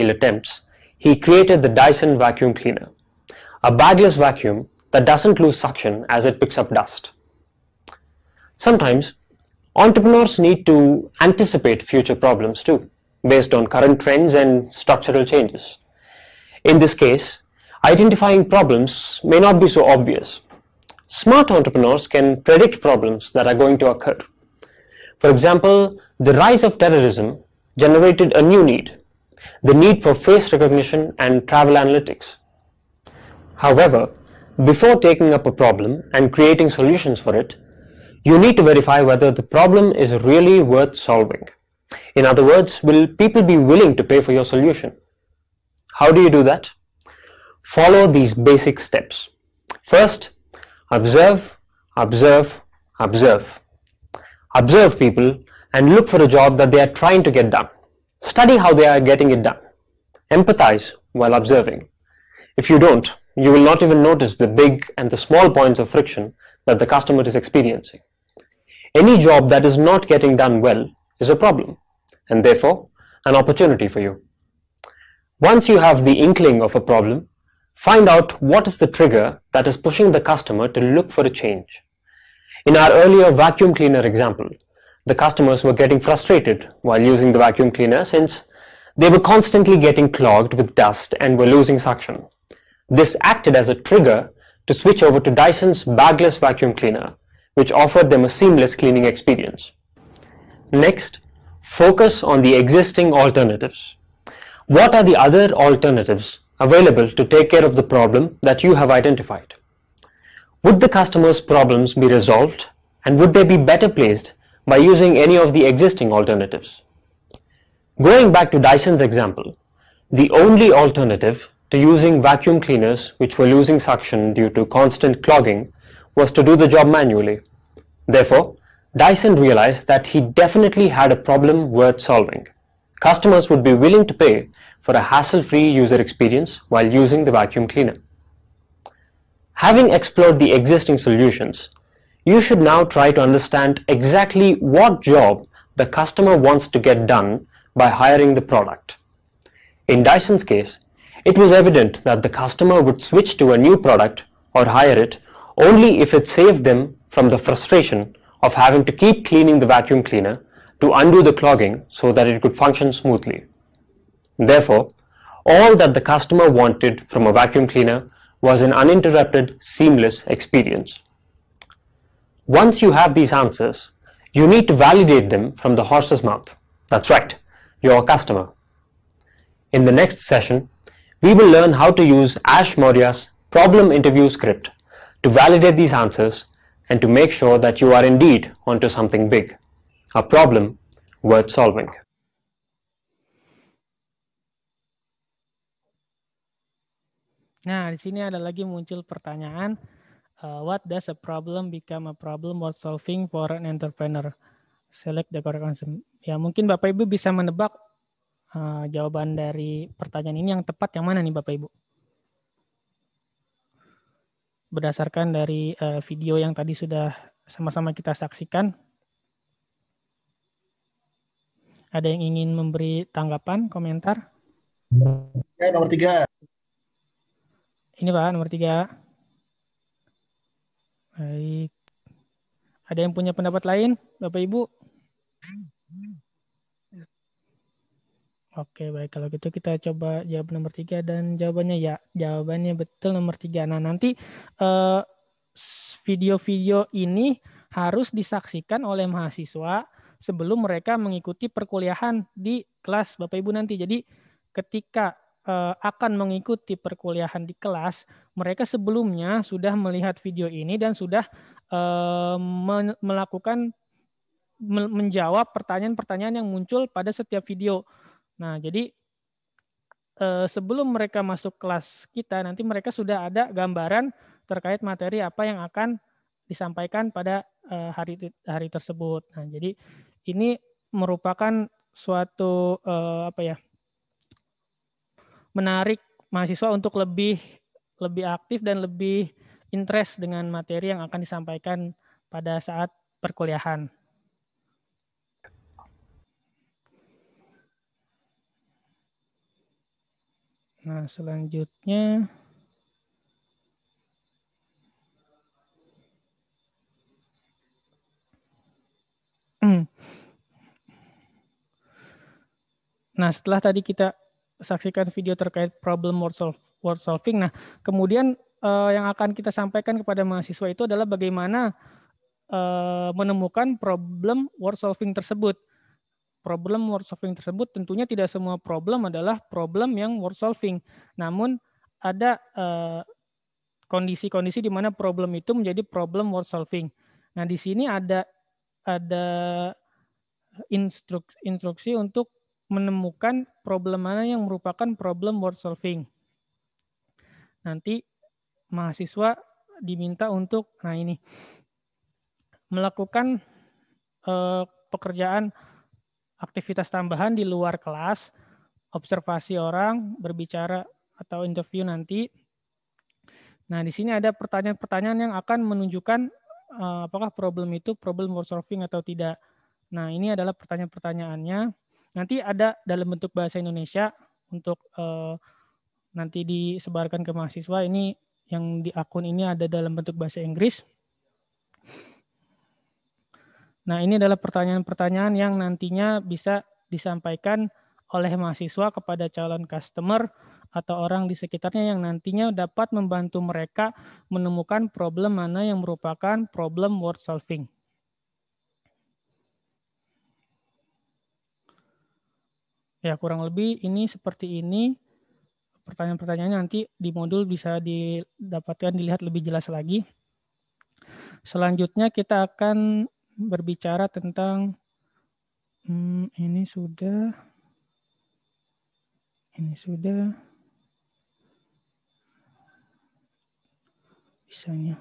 attempts, he created the Dyson vacuum cleaner, a bagless vacuum that doesn't lose suction as it picks up dust. Sometimes, entrepreneurs need to anticipate future problems too, based on current trends and structural changes. In this case, identifying problems may not be so obvious. Smart entrepreneurs can predict problems that are going to occur. For example, the rise of terrorism generated a new need, the need for face recognition and travel analytics. However, before taking up a problem and creating solutions for it, you need to verify whether the problem is really worth solving. In other words, will people be willing to pay for your solution? How do you do that? Follow these basic steps. First, observe, observe, observe. Observe people and look for a job that they are trying to get done. Study how they are getting it done. Empathize while observing. If you don't, you will not even notice the big and the small points of friction that the customer is experiencing. Any job that is not getting done well is a problem, and therefore an opportunity for you. Once you have the inkling of a problem, find out what is the trigger that is pushing the customer to look for a change. In our earlier vacuum cleaner example, the customers were getting frustrated while using the vacuum cleaner since they were constantly getting clogged with dust and were losing suction. This acted as a trigger to switch over to Dyson's bagless vacuum cleaner, which offered them a seamless cleaning experience. Next, focus on the existing alternatives. What are the other alternatives available to take care of the problem that you have identified? Would the customer's problems be resolved, and would they be better placed by using any of the existing alternatives? Going back to Dyson's example, the only alternative to using vacuum cleaners which were losing suction due to constant clogging was to do the job manually. Therefore, Dyson realized that he definitely had a problem worth solving. Customers would be willing to pay for a hassle-free user experience while using the vacuum cleaner. Having explored the existing solutions, you should now try to understand exactly what job the customer wants to get done by hiring the product. In Dyson's case, it was evident that the customer would switch to a new product or hire it only if it saved them from the frustration of having to keep cleaning the vacuum cleaner to undo the clogging so that it could function smoothly. Therefore, all that the customer wanted from a vacuum cleaner was an uninterrupted, seamless experience. Once you have these answers, you need to validate them from the horse's mouth. That's right, your customer. In the next session, we will learn how to use Ash Maurya's problem interview script to validate these answers and to make sure that you are indeed onto something big, a problem worth solving. Nah, di sini ada lagi muncul pertanyaan, what does a problem become a problem worth solving for an entrepreneur? Select the correct answer. Ya, mungkin Bapak Ibu bisa menebak jawaban dari pertanyaan ini yang tepat yang mana nih Bapak Ibu? Berdasarkan dari video yang tadi sudah sama-sama kita saksikan. Ada yang ingin memberi tanggapan, komentar? Nomor 3. Ini Pak, nomor 3. Baik. Ada yang punya pendapat lain, Bapak Ibu? Oke, baik. Kalau gitu kita coba jawab nomor 3 dan jawabannya ya. Jawabannya betul nomor 3. Nah, nanti video-video ini harus disaksikan oleh mahasiswa sebelum mereka mengikuti perkuliahan di kelas Bapak Ibu nanti. Jadi ketika akan mengikuti perkuliahan di kelas, mereka sebelumnya sudah melihat video ini dan sudah menjawab pertanyaan-pertanyaan yang muncul pada setiap video. Nah, jadi sebelum mereka masuk kelas kita, nanti mereka sudah ada gambaran terkait materi apa yang akan disampaikan pada hari tersebut. Nah, jadi ini merupakan suatu menarik mahasiswa untuk lebih aktif dan lebih interest dengan materi yang akan disampaikan pada saat perkuliahan. Nah, selanjutnya nah, setelah tadi kita saksikan video terkait problem word solving, nah kemudian yang akan kita sampaikan kepada mahasiswa itu adalah bagaimana menemukan problem word solving tersebut. Problem word solving tersebut tentunya tidak semua problem adalah problem yang word solving, namun ada kondisi-kondisi di mana problem itu menjadi problem word solving. Nah, di sini ada instruksi untuk menemukan problem mana yang merupakan problem word solving. Nanti mahasiswa diminta untuk, nah ini, melakukan pekerjaan aktivitas tambahan di luar kelas, observasi orang, berbicara atau interview nanti. Nah, di sini ada pertanyaan-pertanyaan yang akan menunjukkan apakah problem itu problem word solving atau tidak. Nah, ini adalah pertanyaan-pertanyaannya. Nanti ada dalam bentuk bahasa Indonesia untuk nanti disebarkan ke mahasiswa. Ini yang di akun ini ada dalam bentuk bahasa Inggris. Nah, ini adalah pertanyaan-pertanyaan yang nantinya bisa disampaikan oleh mahasiswa kepada calon customer atau orang di sekitarnya yang nantinya dapat membantu mereka menemukan problem mana yang merupakan problem word solving. Ya, kurang lebih ini seperti ini. Pertanyaan-pertanyaannya nanti di modul bisa didapatkan, dilihat lebih jelas lagi. Selanjutnya kita akan berbicara tentang ini sudah bisanya.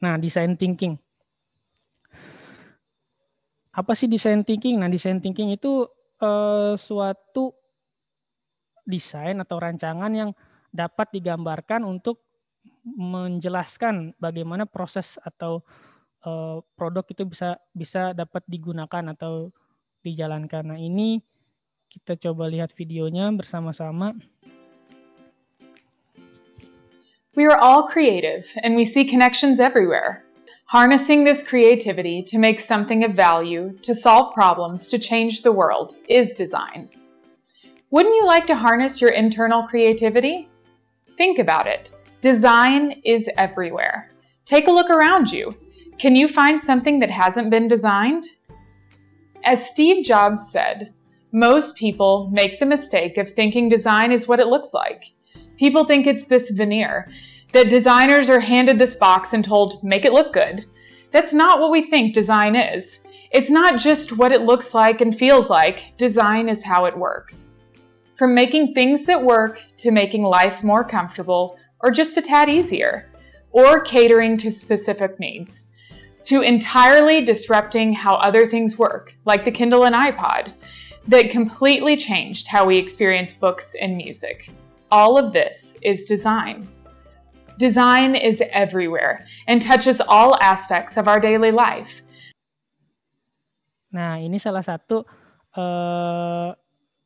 Nah, design thinking. Apa sih design thinking? Nah, design thinking itu suatu desain atau rancangan yang dapat digambarkan untuk menjelaskan bagaimana proses atau produk itu bisa dapat digunakan atau dijalankan. Nah, ini kita coba lihat videonya bersama-sama. We are all creative and we see connections everywhere. Harnessing this creativity to make something of value, to solve problems, to change the world is design. Wouldn't you like to harness your internal creativity? Think about it. Design is everywhere. Take a look around you. Can you find something that hasn't been designed? As Steve Jobs said, most people make the mistake of thinking design is what it looks like. People think it's this veneer, that designers are handed this box and told, make it look good. That's not what we think design is. It's not just what it looks like and feels like. Design is how it works. From making things that work to making life more comfortable or just a tad easier, or catering to specific needs, to entirely disrupting how other things work, like the Kindle and iPod, that completely changed how we experience books and music. All of this is design. Design is everywhere and touches all aspects of our daily life. Nah, ini salah satu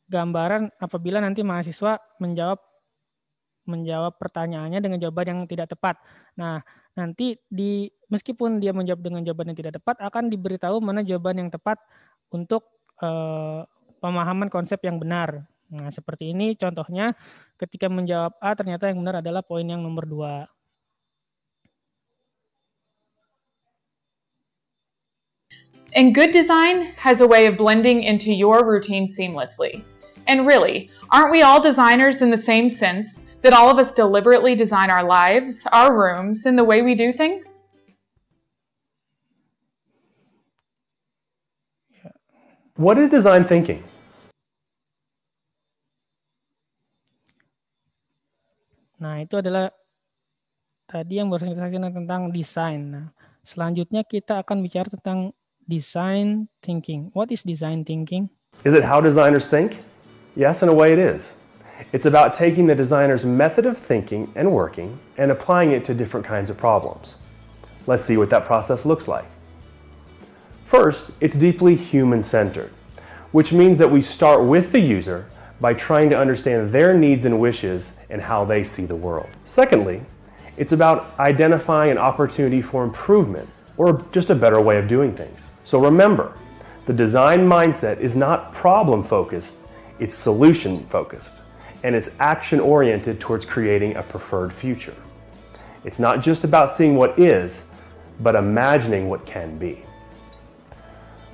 gambaran apabila nanti mahasiswa menjawab pertanyaannya dengan jawaban yang tidak tepat. Nah, nanti meskipun dia menjawab dengan jawaban yang tidak tepat, akan diberitahu mana jawaban yang tepat untuk pemahaman konsep yang benar. Nah, seperti ini contohnya ketika menjawab A, ternyata yang benar adalah poin yang nomor 2. And good design has a way of blending into your routine seamlessly. And really, aren't we all designers in the same sense that all of us deliberately design our lives, our rooms, and the way we do things? What is design thinking? Nah, itu adalah tadi yang baru kita saksikan tentang desain. Nah, selanjutnya kita akan bicara tentang design thinking. What is design thinking? Is it how designers think? Yes, in a way it is. It's about taking the designer's method of thinking and working and applying it to different kinds of problems. Let's see what that process looks like. First, it's deeply human-centered, which means that we start with the user by trying to understand their needs and wishes and how they see the world. Secondly, it's about identifying an opportunity for improvement or just a better way of doing things. So remember, the design mindset is not problem-focused, it's solution-focused, and it's action-oriented towards creating a preferred future. It's not just about seeing what is, but imagining what can be.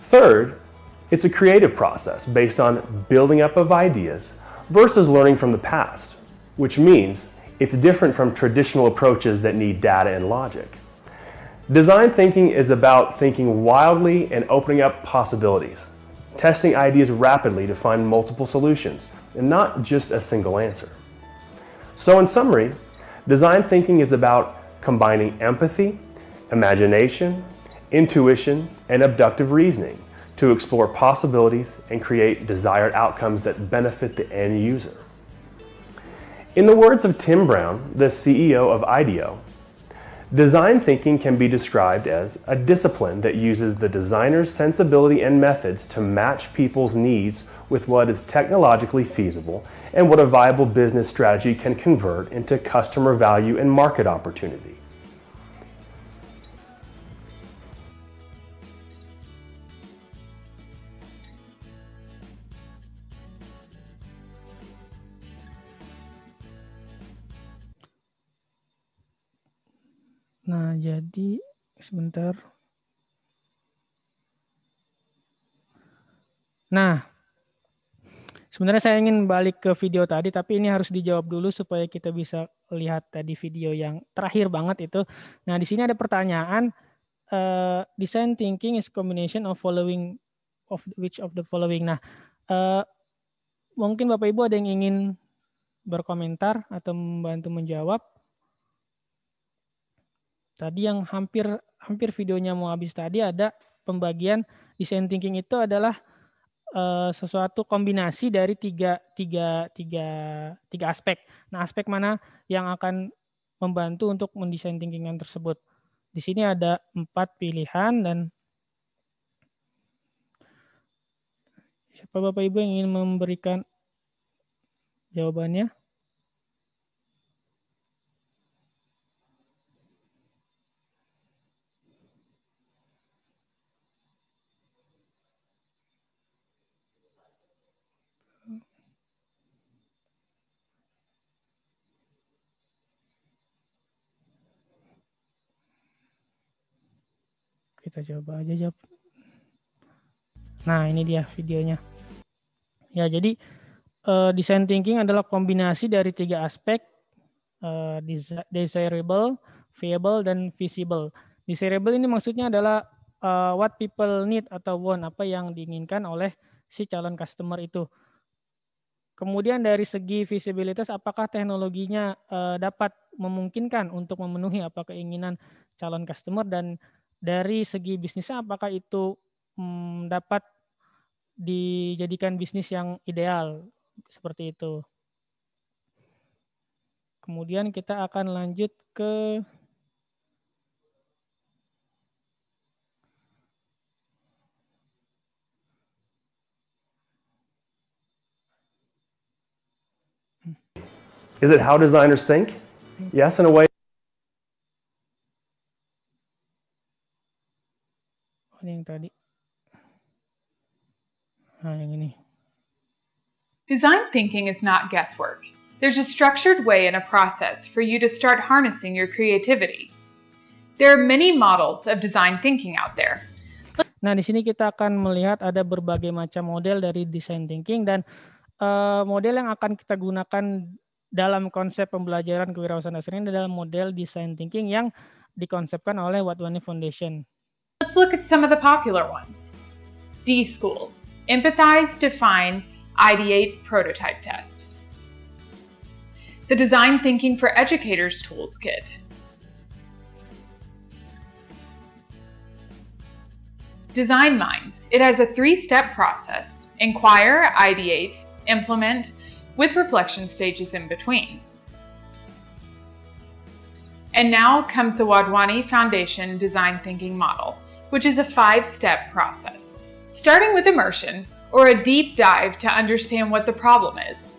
Third, it's a creative process based on building up of ideas versus learning from the past, which means it's different from traditional approaches that need data and logic. Design thinking is about thinking wildly and opening up possibilities, testing ideas rapidly to find multiple solutions, and not just a single answer. So in summary, design thinking is about combining empathy, imagination, intuition, and abductive reasoning to explore possibilities and create desired outcomes that benefit the end user. In the words of Tim Brown, the CEO of IDEO, design thinking can be described as a discipline that uses the designer's sensibility and methods to match people's needs with what is technologically feasible and what a viable business strategy can convert into customer value and market opportunity. Nah, jadi sebentar. Nah, sebenarnya saya ingin balik ke video tadi, tapi ini harus dijawab dulu supaya kita bisa lihat tadi video yang terakhir banget itu. Nah, di sini ada pertanyaan, design thinking is combination of which of the following. Nah, mungkin Bapak Ibu ada yang ingin berkomentar atau membantu menjawab. Tadi yang hampir videonya mau habis tadi ada pembagian design thinking itu adalah sesuatu kombinasi dari tiga aspek. Nah, aspek mana yang akan membantu untuk mendesain thinkingan tersebut? Di sini ada 4 pilihan dan siapa Bapak Ibu yang ingin memberikan jawabannya? Kita coba aja jawab. Nah, ini dia videonya. Ya, jadi design thinking adalah kombinasi dari 3 aspek, desirable, viable, dan feasible. Desirable ini maksudnya adalah what people need atau want, apa yang diinginkan oleh si calon customer itu. Kemudian dari segi visibilitas, apakah teknologinya dapat memungkinkan untuk memenuhi apa keinginan calon customer, dan dari segi bisnisnya apakah itu dapat dijadikan bisnis yang ideal, seperti itu. Kemudian kita akan lanjut ke Is it how designers think? Yes, in a way. Ini yang tadi. Nah, yang ini. Design thinking is not guesswork. There's a structured way and a process for you to start harnessing your creativity. There are many models of design thinking out there. Nah, di sini kita akan melihat ada berbagai macam model dari design thinking, dan model yang akan kita gunakan dalam konsep pembelajaran kewirausahaan dasar ini adalah model design thinking yang dikonsepkan oleh Wadhwani Foundation. Let's look at some of the popular ones. D-School, Empathize, Define, Ideate, Prototype Test. The Design Thinking for Educators Tools Kit. Design Minds. It has a 3-step process: inquire, ideate, implement, with reflection stages in between. And now comes the Wadhwani Foundation Design Thinking Model, which is a 5-step process. Starting with immersion, or a deep dive to understand what the problem is.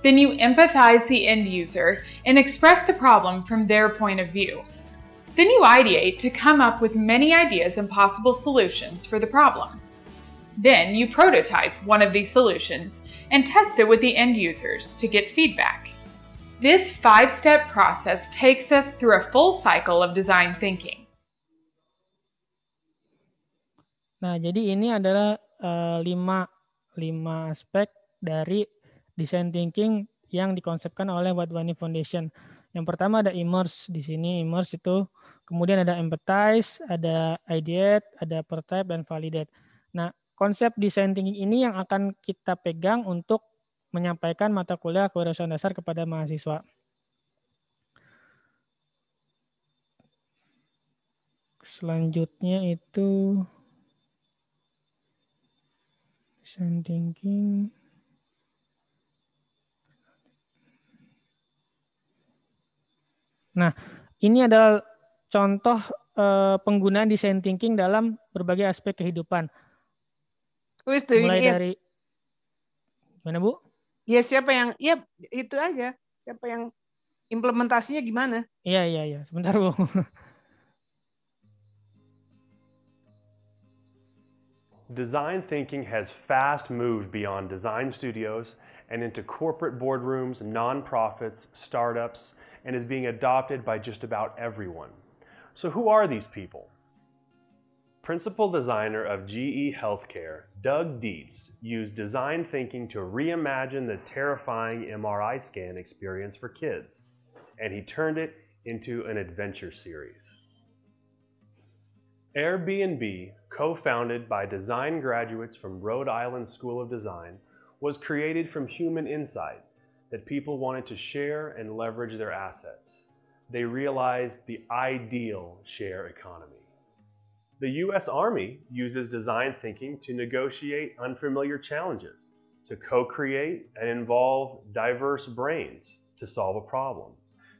Then you empathize the end user and express the problem from their point of view. Then you ideate to come up with many ideas and possible solutions for the problem. Then you prototype one of these solutions and test it with the end users to get feedback. This 5-step process takes us through a full cycle of design thinking. Nah, jadi ini adalah 5 aspek dari design thinking yang dikonsepkan oleh Wadhwani Foundation. Yang pertama ada immerse di sini. Immerse itu kemudian ada empathize, ada ideate, ada prototype, dan validate. Nah, konsep design thinking ini yang akan kita pegang untuk menyampaikan mata kuliah kewirausahaan dasar kepada mahasiswa. Selanjutnya itu design thinking. Nah, ini adalah contoh penggunaan design thinking dalam berbagai aspek kehidupan. Mulai dari gimana, Bu? Ya siapa yang, ya itu aja. Siapa yang implementasinya gimana? Iya. Sebentar, Bu. Design thinking has fast moved beyond design studios and into corporate boardrooms, nonprofits, startups, and is being adopted by just about everyone. So who are these people? Principal designer of GE Healthcare, Doug Dietz, used design thinking to reimagine the terrifying MRI scan experience for kids, and he turned it into an adventure series. Airbnb, co-founded by design graduates from Rhode Island School of Design, was created from human insight that people wanted to share and leverage their assets. They realized the ideal share economy. The U.S. Army uses design thinking to negotiate unfamiliar challenges, to co-create and involve diverse brains to solve a problem,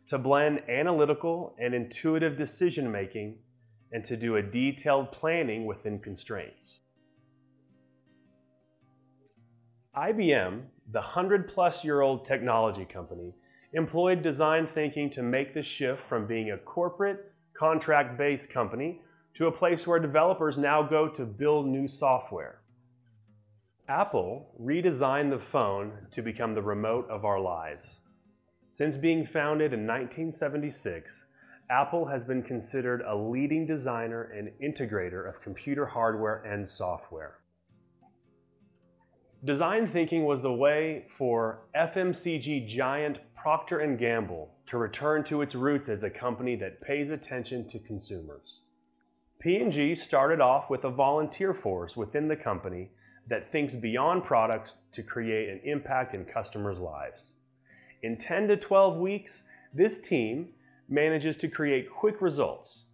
to blend analytical and intuitive decision-making, and to do a detailed planning within constraints. IBM, the 100-plus-year-old technology company, employed design thinking to make the shift from being a corporate, contract-based company to a place where developers now go to build new software. Apple redesigned the phone to become the remote of our lives. Since being founded in 1976, Apple has been considered a leading designer and integrator of computer hardware and software. Design thinking was the way for FMCG giant Procter & Gamble to return to its roots as a company that pays attention to consumers. P&G started off with a volunteer force within the company that thinks beyond products to create an impact in customers' lives. In 10 to 12 weeks, this team manages to create quick results.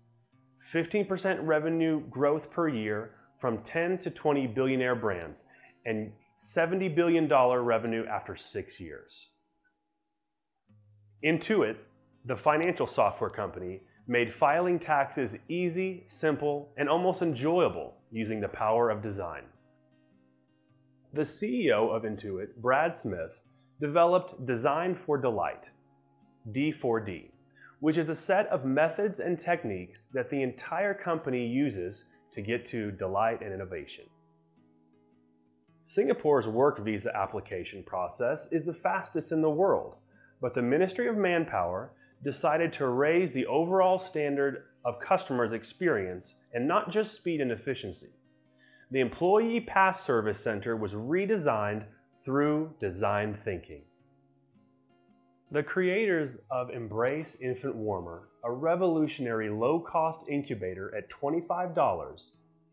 15% revenue growth per year from 10 to 20 billionaire brands and $70 billion revenue after 6 years. Intuit, the financial software company, made filing taxes easy, simple, and almost enjoyable using the power of design. The CEO of Intuit, Brad Smith, developed Design for Delight, D4D, which is a set of methods and techniques that the entire company uses to get to delight and innovation. Singapore's work visa application process is the fastest in the world, but the Ministry of Manpower decided to raise the overall standard of customers' experience and not just speed and efficiency. The Employee Pass Service Center was redesigned through design thinking. The creators of Embrace Infant Warmer, a revolutionary low-cost incubator at $25,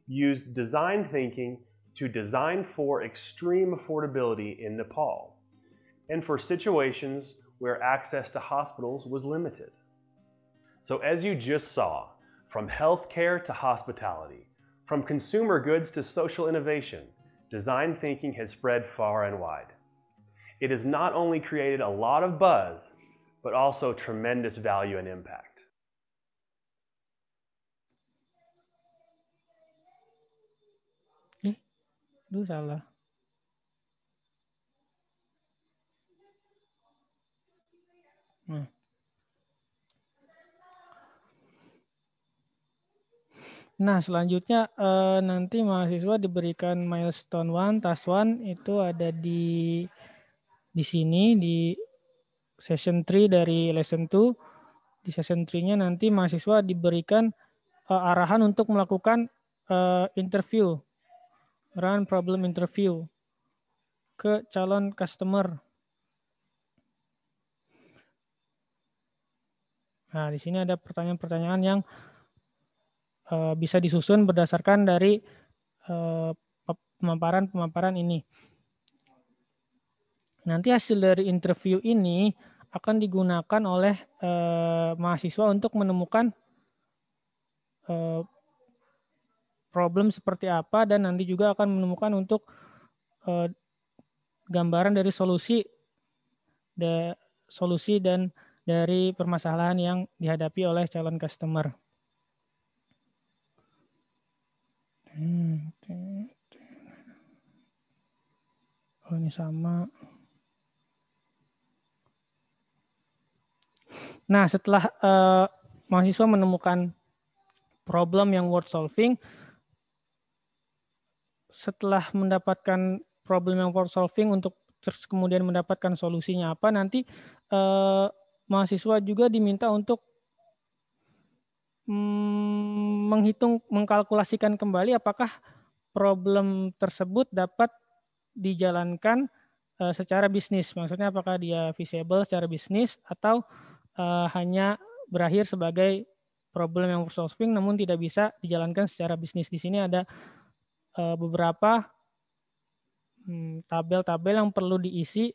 used design thinking to design for extreme affordability in Nepal, and for situations where access to hospitals was limited. So as you just saw, from healthcare to hospitality, from consumer goods to social innovation, design thinking has spread far and wide. It has not only created a lot of buzz, but also tremendous value and impact. Salah. Nah, selanjutnya nanti mahasiswa diberikan milestone 1, task 1 itu ada di sini di session 3 dari lesson 2. Di session 3-nya nanti mahasiswa diberikan arahan untuk melakukan interview, run problem interview ke calon customer. Nah, di sini ada pertanyaan-pertanyaan yang bisa disusun berdasarkan dari pemaparan ini. Nanti hasil dari interview ini akan digunakan oleh mahasiswa untuk menemukan problem seperti apa, dan nanti juga akan menemukan untuk gambaran dari solusi dan dari permasalahan yang dihadapi oleh calon customer. Oh, ini sama. Nah, setelah mahasiswa menemukan problem yang worth solving, setelah mendapatkan problem yang worth solving untuk terus kemudian mendapatkan solusinya apa, nanti mahasiswa juga diminta untuk mengkalkulasikan kembali apakah problem tersebut dapat dijalankan secara bisnis. Maksudnya apakah dia feasible secara bisnis atau hanya berakhir sebagai problem yang worth solving namun tidak bisa dijalankan secara bisnis. Di sini ada beberapa tabel-tabel yang perlu diisi.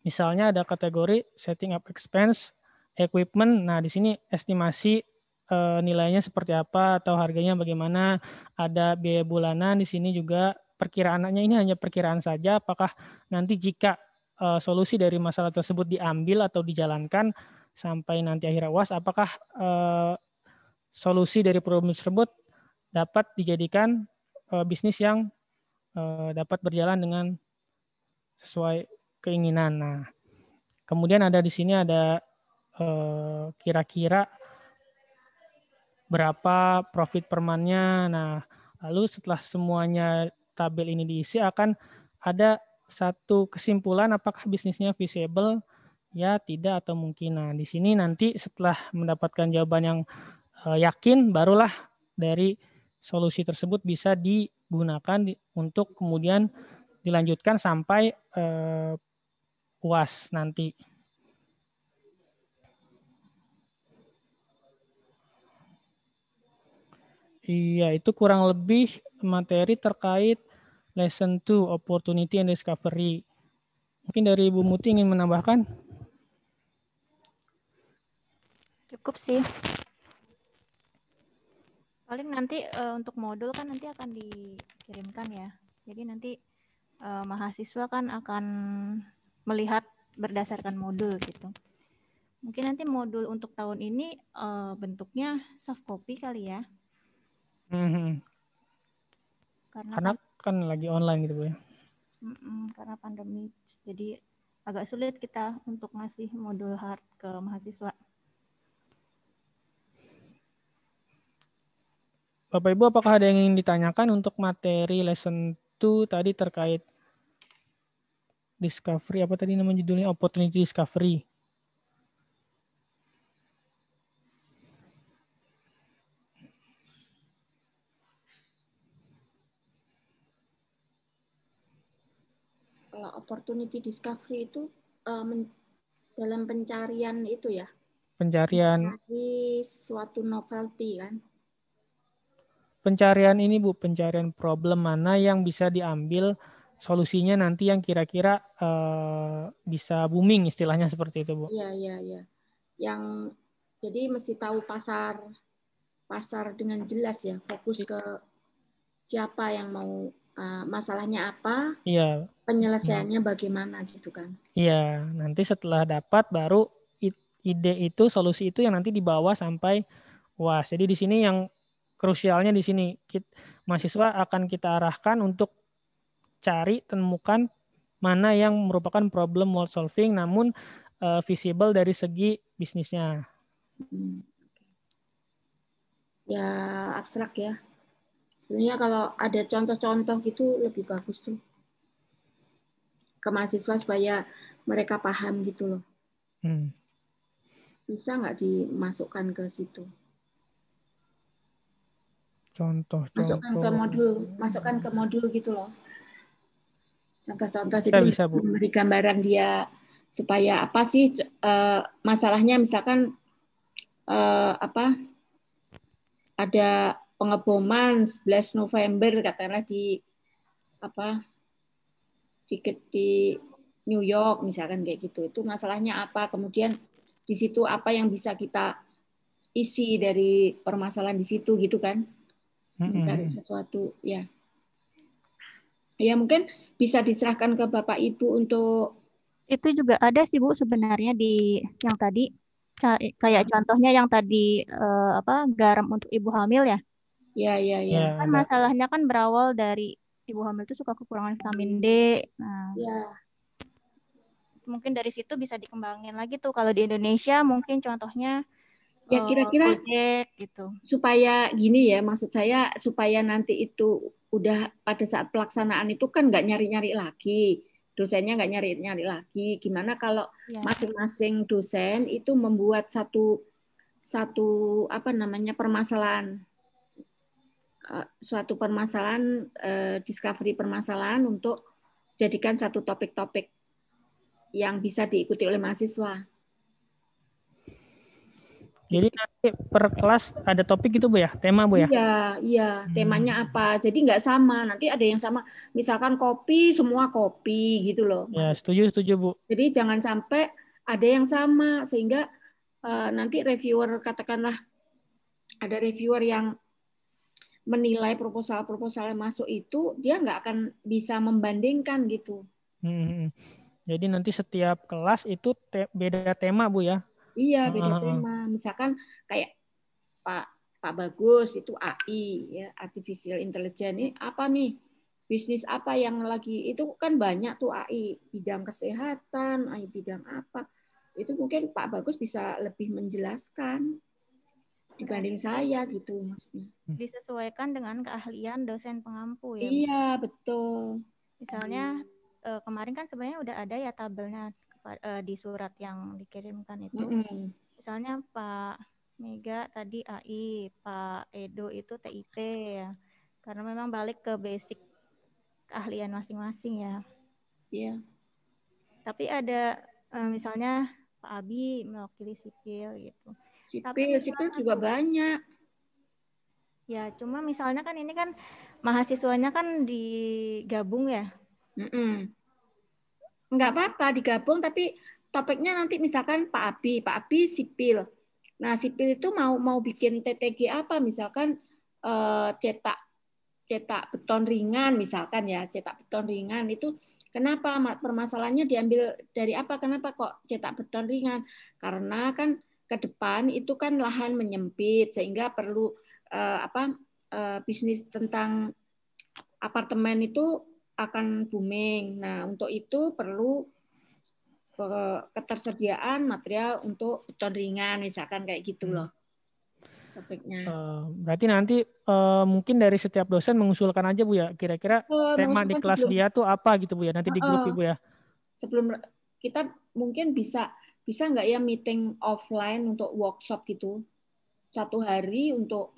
Misalnya ada kategori setting up expense, equipment. Nah, di sini estimasi nilainya seperti apa atau harganya bagaimana. Ada biaya bulanan, di sini juga perkiraannya ini hanya perkiraan saja. Apakah nanti jika solusi dari masalah tersebut diambil atau dijalankan sampai nanti akhir UAS, apakah solusi dari problem tersebut dapat dijadikan bisnis yang dapat berjalan dengan sesuai keinginan. Nah, kemudian ada di sini ada kira-kira berapa profit per month-nya. Nah, lalu setelah semuanya tabel ini diisi akan ada satu kesimpulan apakah bisnisnya feasible, ya, tidak, atau mungkin. Nah, di sini nanti setelah mendapatkan jawaban yang yakin, barulah dari solusi tersebut bisa digunakan untuk kemudian dilanjutkan sampai UAS nanti. Iya, itu kurang lebih materi terkait lesson 2, opportunity and discovery. Mungkin dari Ibu Muti ingin menambahkan? Cukup sih. Paling nanti untuk modul kan nanti akan dikirimkan ya. Jadi nanti mahasiswa kan akan melihat berdasarkan modul gitu. Mungkin nanti modul untuk tahun ini bentuknya soft copy kali ya. Karena kan lagi online gitu Bu ya. Karena pandemi, jadi agak sulit kita untuk ngasih modul hard ke mahasiswa. Bapak Ibu, apakah ada yang ingin ditanyakan untuk materi lesson 2 tadi terkait discovery, apa tadi nama judulnya, opportunity discovery? Kalau opportunity discovery itu dalam pencarian itu ya? Pencarian. Mencari suatu novelty kan? Pencarian ini Bu, pencarian problem mana yang bisa diambil solusinya nanti yang kira-kira bisa booming, istilahnya seperti itu Bu. Iya. Yang jadi mesti tahu pasar dengan jelas ya, fokus ke siapa yang mau, masalahnya apa, iya, penyelesaiannya bagaimana gitu kan. Iya, nanti setelah dapat baru ide itu, solusi itu yang nanti dibawa sampai UAS. Jadi di sini yang krusialnya di sini, mahasiswa akan kita arahkan untuk cari, temukan mana yang merupakan problem worth solving, namun visible dari segi bisnisnya. Ya abstrak ya. Sebenarnya kalau ada contoh-contoh gitu lebih bagus tuh ke mahasiswa supaya mereka paham gitu loh. Bisa nggak dimasukkan ke situ? Masukkan ke modul gitu loh. Contoh-contoh jadi Bisa, Bu. memberi gambaran dia supaya apa sih masalahnya, misalkan ada pengeboman 11 November katakanlah di New York misalkan kayak gitu. Itu masalahnya apa? Kemudian di situ apa yang bisa kita isi dari permasalahan di situ gitu kan? Mencari sesuatu ya. Ya mungkin bisa diserahkan ke Bapak Ibu untuk itu juga ada sih Bu sebenarnya di yang tadi kayak contohnya yang tadi garam untuk ibu hamil ya. Ya. Kan masalahnya kan berawal dari ibu hamil itu suka kekurangan vitamin D. Nah, mungkin dari situ bisa dikembangin lagi tuh. Kalau di Indonesia mungkin contohnya ya kira-kira gitu. Supaya gini ya, maksud saya supaya nanti itu udah pada saat pelaksanaan itu kan nggak nyari-nyari lagi, dosennya nggak nyari-nyari lagi. Gimana kalau masing-masing dosen itu membuat satu permasalahan, suatu permasalahan, discovery permasalahan untuk jadikan satu topik-topik yang bisa diikuti oleh mahasiswa. Jadi nanti per kelas ada topik gitu Bu ya, tema Bu ya? Iya, temanya apa. Jadi nggak sama, nanti ada yang sama. Misalkan kopi, semua kopi gitu loh. Ya, setuju Bu. Jadi jangan sampai ada yang sama, sehingga nanti reviewer, katakanlah ada reviewer yang menilai proposal yang masuk itu, dia nggak akan bisa membandingkan gitu. Jadi nanti setiap kelas itu beda tema Bu ya? Iya, beda tema. Misalkan kayak Pak Bagus itu AI, ya, Artificial Intelligence, ini apa nih? Bisnis apa yang lagi, itu kan banyak tuh AI, bidang kesehatan, AI bidang apa. Itu mungkin Pak Bagus bisa lebih menjelaskan dibanding saya gitu maksudnya. Disesuaikan dengan keahlian dosen pengampu ya. Iya, betul. Misalnya kemarin kan sebenarnya udah ada ya tabelnya di surat yang dikirimkan itu. Misalnya Pak Mega tadi AI, Pak Edo itu TIP ya. Karena memang balik ke basic keahlian masing-masing ya. Iya. Tapi ada misalnya Pak Abi mewakili sipil gitu. Sipil juga banyak. Ya, cuma misalnya kan ini kan mahasiswanya kan digabung ya. Enggak apa-apa digabung, tapi topiknya nanti misalkan Pak Abi sipil. Nah, sipil itu mau bikin TTG apa? Misalkan cetak beton ringan misalkan ya, cetak beton ringan itu kenapa permasalahannya diambil dari apa? Kenapa kok cetak beton ringan? Karena kan ke depan itu kan lahan menyempit sehingga perlu bisnis tentang apartemen itu akan booming. Nah, untuk itu perlu ketersediaan material untuk beton ringan, misalkan kayak gitu loh topiknya. Berarti nanti mungkin dari setiap dosen mengusulkan aja Bu ya, kira-kira tema di kelas dia tuh apa gitu Bu ya, nanti di grup Ibu ya. Sebelum kita mungkin bisa nggak ya meeting offline untuk workshop gitu, 1 hari untuk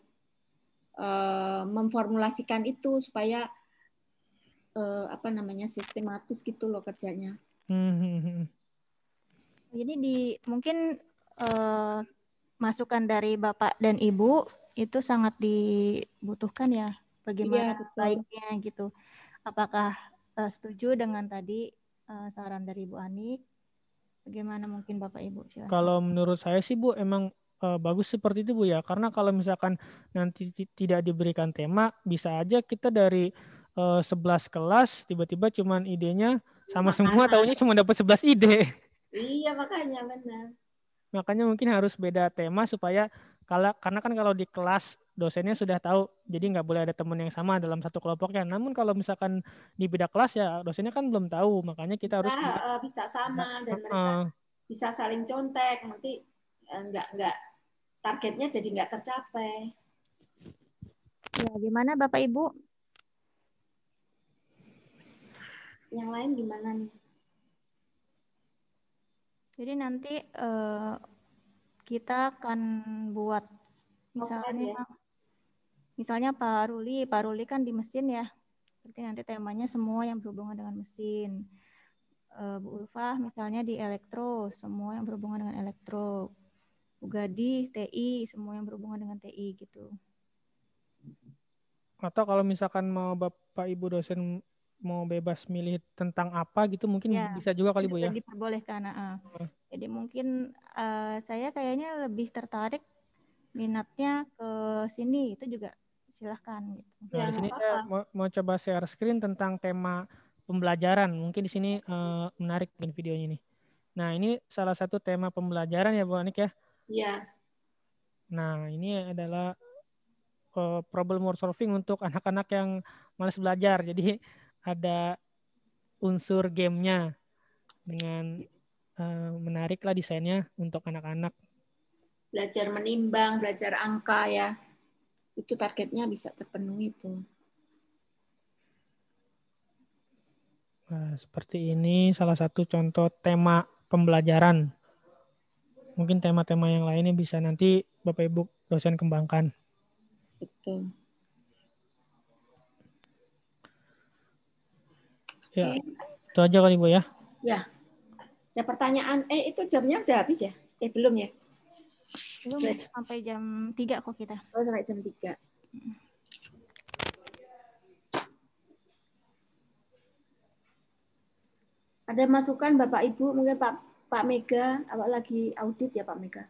memformulasikan itu supaya sistematis gitu loh kerjanya. Jadi mungkin masukan dari Bapak dan Ibu itu sangat dibutuhkan ya, bagaimana baiknya gitu. Apakah setuju dengan tadi saran dari Bu Anik? Bagaimana mungkin Bapak Ibu? Silahkan. Kalau menurut saya sih Bu emang bagus seperti itu Bu ya, karena kalau misalkan nanti tidak diberikan tema, bisa aja kita dari 11 kelas tiba-tiba cuman idenya sama semua, taunya cuma dapat 11 ide. Iya, makanya benar. Makanya mungkin harus beda tema supaya karena kan kalau di kelas dosennya sudah tahu, jadi nggak boleh ada teman yang sama dalam satu kelompoknya. Namun kalau misalkan di beda kelas ya dosennya kan belum tahu, makanya kita harus bisa sama dan mereka bisa saling contek, nanti nggak targetnya jadi nggak tercapai. Ya, gimana Bapak Ibu? Yang lain gimana nih? Jadi nanti kita akan buat Offline ya? misalnya Pak Ruli kan di mesin ya. Berarti nanti temanya semua yang berhubungan dengan mesin. Bu Ulfah misalnya di elektro, semua yang berhubungan dengan elektro. Bu Gadi, TI, semua yang berhubungan dengan TI gitu. Atau kalau misalkan mau Bapak Ibu dosen mau bebas milih tentang apa gitu mungkin Ya, bisa juga kali Bu juga ya. diperbolehkan. Jadi mungkin saya kayaknya lebih tertarik minatnya ke sini, itu juga silahkan gitu. Nah, Ya, di sini nggak saya apa-apa. mau coba share screen tentang tema pembelajaran. Mungkin di sini menarik mungkin videonya ini. Nah, ini salah satu tema pembelajaran ya Bu Anik ya. Iya. Nah, ini adalah problem word solving untuk anak-anak yang malas belajar. Jadi ada unsur gamenya dengan menarik lah desainnya untuk anak-anak. Belajar menimbang, belajar angka ya. Itu targetnya bisa terpenuhi itu. Nah, seperti ini salah satu contoh tema pembelajaran. Mungkin tema-tema yang lainnya bisa nanti Bapak Ibu dosen kembangkan. Betul. Ya, Oke. itu aja kali Bu ya. Ya. Ada pertanyaan. Itu jamnya udah habis ya? Belum ya? Belum, sampai jam 3 kok kita. Oh, sampai jam 3. Ada masukan Bapak Ibu, mungkin Pak Mega, awak lagi audit ya Pak Mega?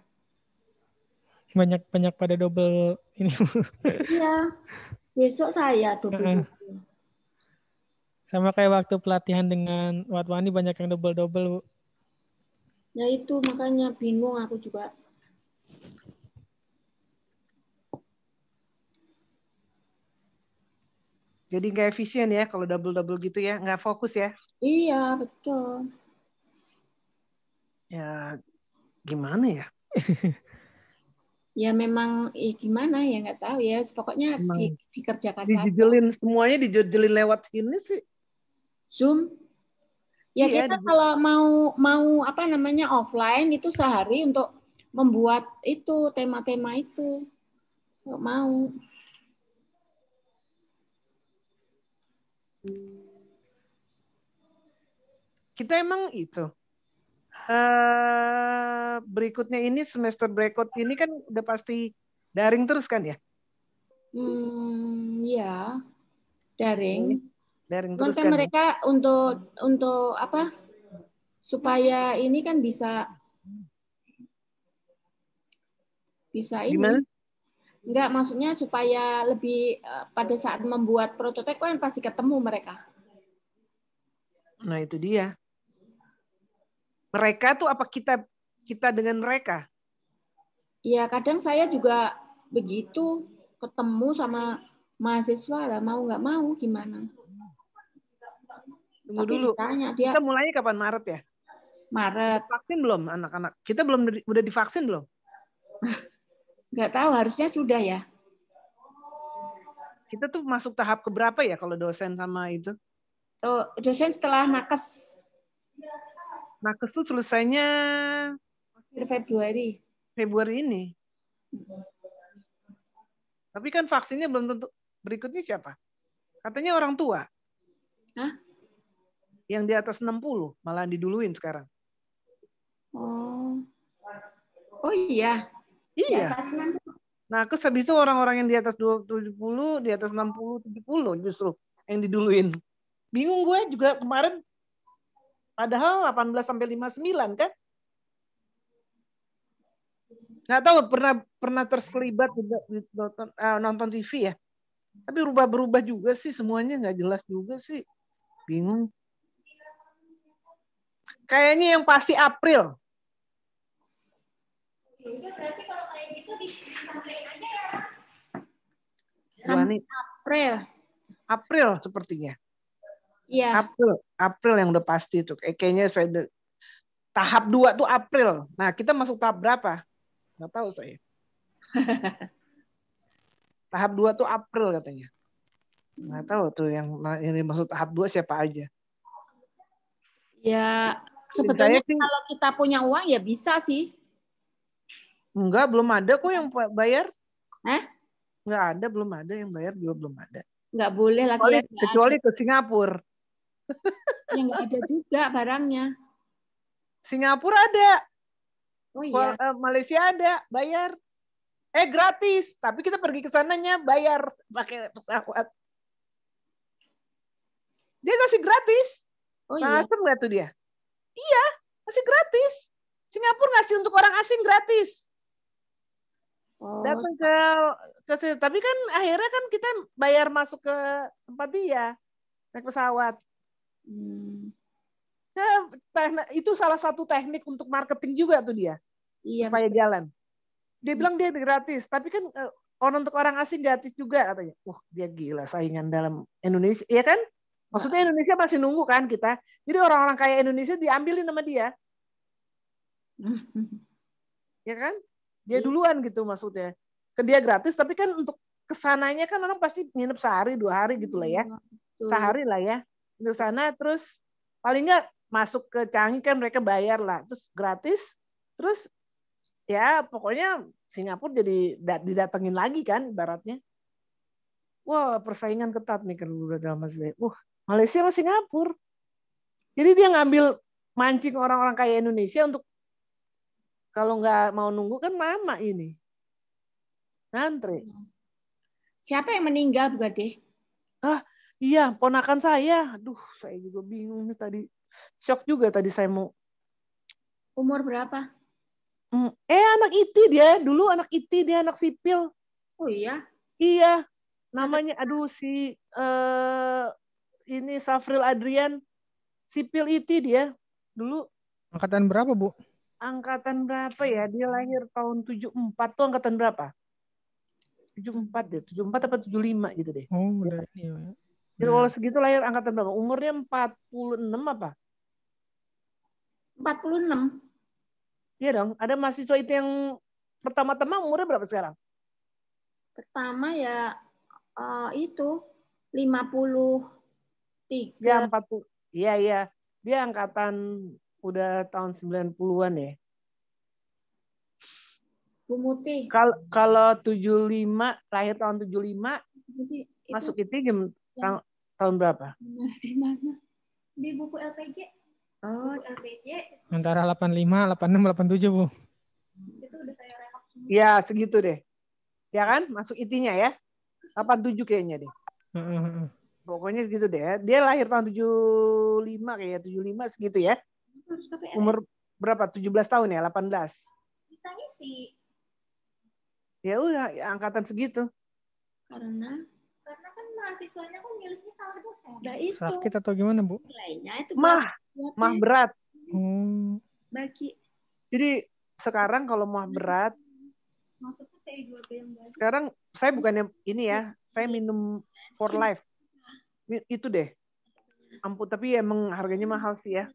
Banyak pada double ini. Iya, besok saya double. Sama kayak waktu pelatihan dengan Watwani banyak yang double-double. Ya itu makanya bingung aku juga. Jadi nggak efisien ya kalau double-double gitu ya, nggak fokus ya. Iya, betul. Ya gimana ya? Ya memang gimana ya nggak tahu ya. Pokoknya dikerjakan saja. Dijejelin semuanya dijejelin lewat sini sih. Zoom. Ya Iya, kita kalau mau apa namanya offline itu sehari untuk membuat itu tema-tema itu. Nggak mau. Kita emang itu. Berikutnya ini semester berikut ini kan udah pasti daring terus kan ya? Ya, daring. Daring Cuman terus kan kan. mereka untuk apa? Supaya ini kan bisa ini. Gimana? Enggak, maksudnya supaya lebih pada saat membuat prototipe kan pasti ketemu mereka. Nah, itu dia. Mereka tuh apa kita dengan mereka? Ya, kadang saya juga begitu ketemu sama mahasiswa lah, mau nggak mau gimana. Tunggu Tapi dulu. ditanya dia. Kita mulainya kapan? Maret ya? Maret. Vaksin belum anak-anak? Kita belum udah divaksin belum? Nggak tahu, harusnya sudah ya. Kita tuh masuk tahap keberapa ya kalau dosen sama itu? Oh, dosen setelah nakes. Nakes tuh selesainya Februari ini. Tapi kan vaksinnya belum tentu. Berikutnya siapa? Katanya orang tua. Hah? Yang di atas 60 malah diduluin sekarang. Oh iya. Iya. Nakes habis itu orang-orang yang di atas 70, di atas 60, 70 justru yang diduluin. Bingung gue juga kemarin. Padahal 18 sampai 59 kan? Nggak tahu pernah terkelibat nonton TV ya. Tapi berubah juga sih semuanya, nggak jelas juga sih. Bingung. Kayaknya yang pasti April. Berarti kalau kayak gitu disampaikan aja ya. Sampai April sepertinya. Iya. April yang udah pasti tuh. Kayaknya saya Tahap 2 tuh April. Nah, kita masuk tahap berapa? Nggak tahu saya. Tahap 2 tuh April katanya. Nggak tahu tuh yang dimaksud tahap 2 siapa aja. Ya, Saya sebetulnya sih kalau kita punya uang ya bisa sih. enggak, belum ada kok yang bayar. Nggak ada, belum ada yang bayar juga belum ada. Nggak boleh lagi ya. Kecuali ke Singapura. Ya nggak ada juga barangnya. Singapura ada. Oh iya. Malaysia ada, bayar. Gratis, tapi kita pergi ke sananya bayar pakai pesawat. Dia ngasih gratis. Oh iya. Asem nggak tuh dia? Iya, ngasih gratis. Singapura ngasih untuk orang asing gratis. Datang ke tapi kan akhirnya kan kita bayar masuk ke tempat dia naik pesawat. Nah, itu salah satu teknik untuk marketing juga tuh dia. Iya, supaya betul. Jalan. Dia bilang dia gratis, tapi kan untuk orang asing gratis juga katanya. Dia gila saingan dalam Indonesia, ya kan? Maksudnya Indonesia masih nunggu kan kita. Jadi orang-orang kaya Indonesia diambilin sama dia. Ya kan? Dia duluan gitu maksudnya. Ke dia gratis, tapi kan untuk kesananya kan orang pasti nginep sehari, 2 hari gitu lah ya. Sehari lah ya. Ke sana terus paling nggak masuk ke Changi kan mereka bayar lah. Terus gratis. Terus ya pokoknya Singapura jadi didatengin lagi kan ibaratnya. Wah, persaingan ketat nih kalau udah dalam Malaysia. Malaysia sama Singapura. Jadi dia ngambil mancing orang-orang kaya Indonesia untuk kalau nggak mau nunggu kan mama ini. Ngantri. Siapa yang meninggal, Bu Gadeh? Iya, ponakan saya. Aduh, saya juga bingung nih tadi. Shock juga tadi saya mau. Umur berapa? Anak IT dia. Dulu anak IT, dia anak sipil. Oh iya? Iya. Namanya, ini Safril Adrian. Sipil IT dia. Dulu. Angkatan berapa, Bu? Angkatan berapa ya? Dia lahir tahun 74 tuh angkatan berapa? 74 deh. 74 apa 75 gitu deh. Oh, udah ini ya. Jadi kalau segitu lahir angkatan berapa? Umurnya 46 apa? 46. Iya dong. Ada mahasiswa itu yang pertama-tama umurnya berapa sekarang? Pertama ya itu 53. Ya 40. Iya. Dia angkatan udah tahun 90-an ya. Bu Muti. Kalau 75, lahir tahun 75, masuk itu tahun berapa? Di mana? Di buku LPG. Oh, LPG. Antara 85, 86, 87, Bu. Itu udah saya rekap semua. Ya, segitu deh. Ya kan? Masuk itinya ya. 87 kayaknya deh. Pokoknya segitu deh. Dia lahir tahun 75 kayaknya, 75 segitu ya. Umur berapa? 17 tahun ya, 18. Ditanya sih. Ya udah, angkatan segitu. Karena kan mahasiswanya kan milihnya salah dosen. Nah itu. Sakit atau gimana, Bu? Nilainya itu mah berat. Bagi. Jadi sekarang kalau mah berat, sekarang saya bukannya ini ya, saya minum For Life. Itu deh. Ampun, tapi emang harganya mahal sih ya.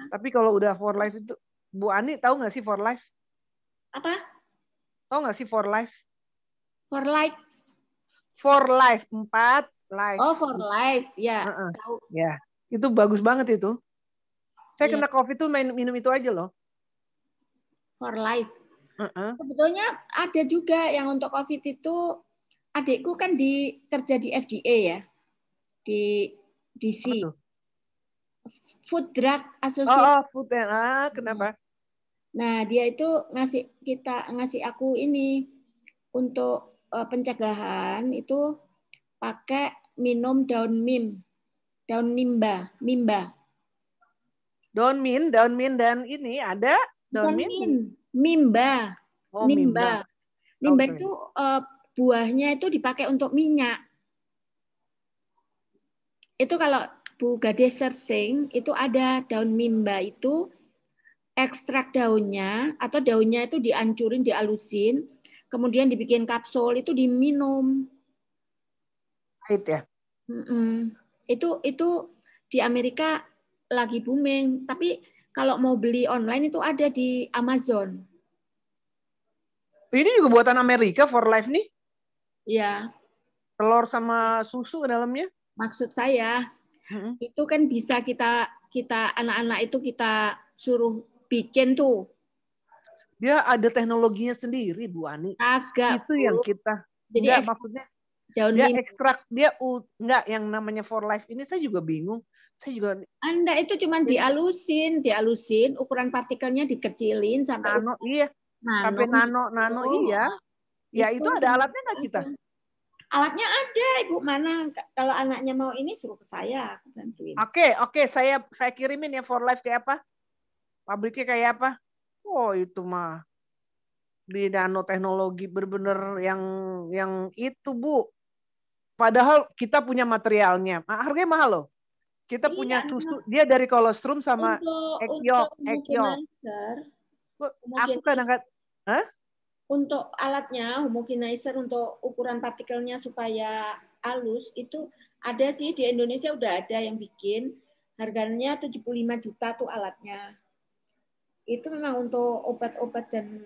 Tapi kalau udah For Life itu, Bu Ani tahu nggak sih For Life? Apa? Tahu nggak sih For Life? For Life. For Life 4 life. Oh, For Life, ya. Tahu. Ya, itu bagus banget itu. Saya kena COVID tuh minum itu aja loh. For Life. Sebetulnya ada juga yang untuk COVID itu, adikku kan kerja di FDA ya, di DC. Food Drug Association. Food. Kenapa? Nah, dia itu ngasih aku ini untuk pencegahan itu pakai minum daun nimba. Daun mint dan ini ada daun mint. Mimba. Mimba itu buahnya itu dipakai untuk minyak. Itu kalau Bu Gadeh searching itu ada daun mimba itu ekstrak daunnya atau daunnya itu dihancurin, dialusin, kemudian dibikin kapsul itu diminum. Pahit ya? Itu di Amerika lagi booming, tapi kalau mau beli online itu ada di Amazon. Ini juga buatan Amerika for life nih. Ya, Telur sama susu ke dalamnya. maksud saya itu kan bisa kita anak-anak itu kita suruh bikin tuh. Dia ada teknologinya sendiri, Bu Ani. Agak, itu Bu. yang kita Jadi enggak maksudnya daun dia limau. ekstrak dia enggak yang namanya for life ini saya juga bingung. Saya juga Anda itu cuma dialusin ukuran partikelnya dikecilin sampai nano iya. Sampai nano iya. Ya itu ada alatnya nggak kita? Alatnya ada, Ibu. Mana kalau anaknya mau ini suruh ke saya, aku bantuin. Oke, saya kirimin ya for life kayak apa? Pabriknya kayak apa? Oh, itu mah di nanoteknologi bener-bener yang itu, Bu. Padahal kita punya materialnya. Harganya mahal loh. Kita punya susu, dia dari kolostrum sama untuk homogenizer. Aku kadang-kadang, untuk alatnya, homogenizer untuk ukuran partikelnya supaya halus, itu ada sih di Indonesia udah ada yang bikin. Harganya 75 juta tuh alatnya. Itu memang untuk obat-obat dan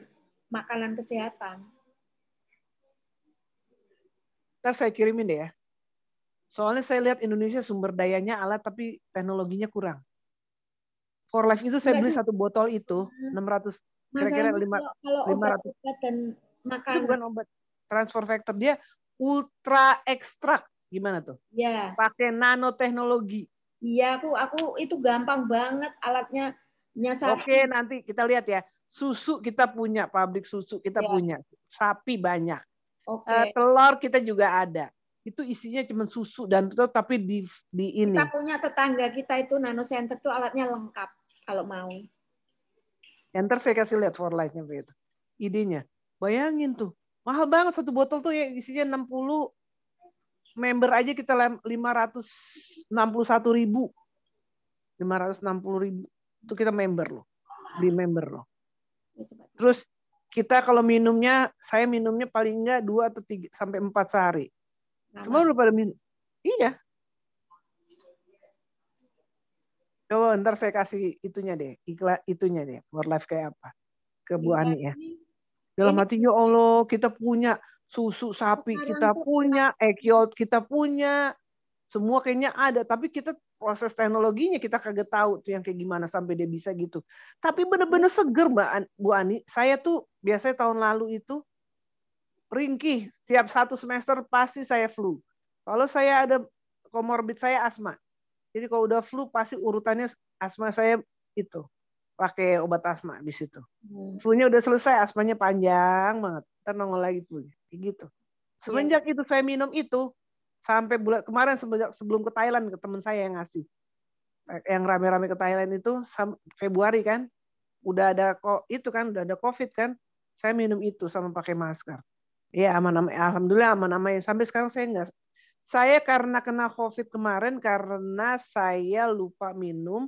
makanan kesehatan. Ntar saya kirimin deh ya. Soalnya saya lihat Indonesia sumber dayanya alat tapi teknologinya kurang. For life itu saya beli satu botol itu 600 kira-kira 500. Obat dan makanan. Itu bukan obat transfer factor, dia ultra ekstrak. Gimana tuh? Ya. Pakai nanoteknologi. Iya, aku itu gampang banget alatnya. Oke, nanti kita lihat ya. Susu kita punya, pabrik susu kita punya. Sapi banyak. Telur kita juga ada. Itu isinya cuma susu dan telur tapi di ini. Kita punya tetangga kita itu Nano Center tuh alatnya lengkap kalau mau. Ntar saya kasih lihat for life-nya begitu. Idenya. Bayangin tuh. Mahal banget satu botol tuh ya isinya 60. Member aja kita 561.000. 560.000. Itu kita member loh. Beli member loh. Terus kita kalau minumnya, saya minumnya paling enggak 2 atau 3 sampai 4 sehari. Semua udah pada minum. Iya. Coba ntar saya kasih itunya deh, iklan itunya deh, for life kayak apa ke Bu Ani ya. Dalam hati ya Allah, kita punya susu sapi, kita punya Ekyol, kita punya semua kayaknya ada, tapi kita proses teknologinya kita kagak tahu tuh yang kayak gimana sampai dia bisa gitu. Tapi bener-bener seger Bu Ani. Saya tuh biasanya tahun lalu itu ringkih, setiap 1 semester pasti saya flu. Kalau saya ada komorbid saya asma. Jadi kalau udah flu pasti urutannya asma saya itu pakai obat asma di situ. Flu-nya udah selesai, asmanya panjang banget. Ntar nongol lagi flu. Gitu. Semenjak itu saya minum itu sampai bulan kemarin sebelum ke Thailand ke teman saya yang ngasih. Yang rame-rame ke Thailand itu Februari kan. Udah ada itu kan, udah ada Covid kan. Saya minum itu sama pakai masker. Ya aman-aman, alhamdulillah aman-aman. Sampai sekarang saya enggak. Saya karena kena COVID kemarin karena saya lupa minum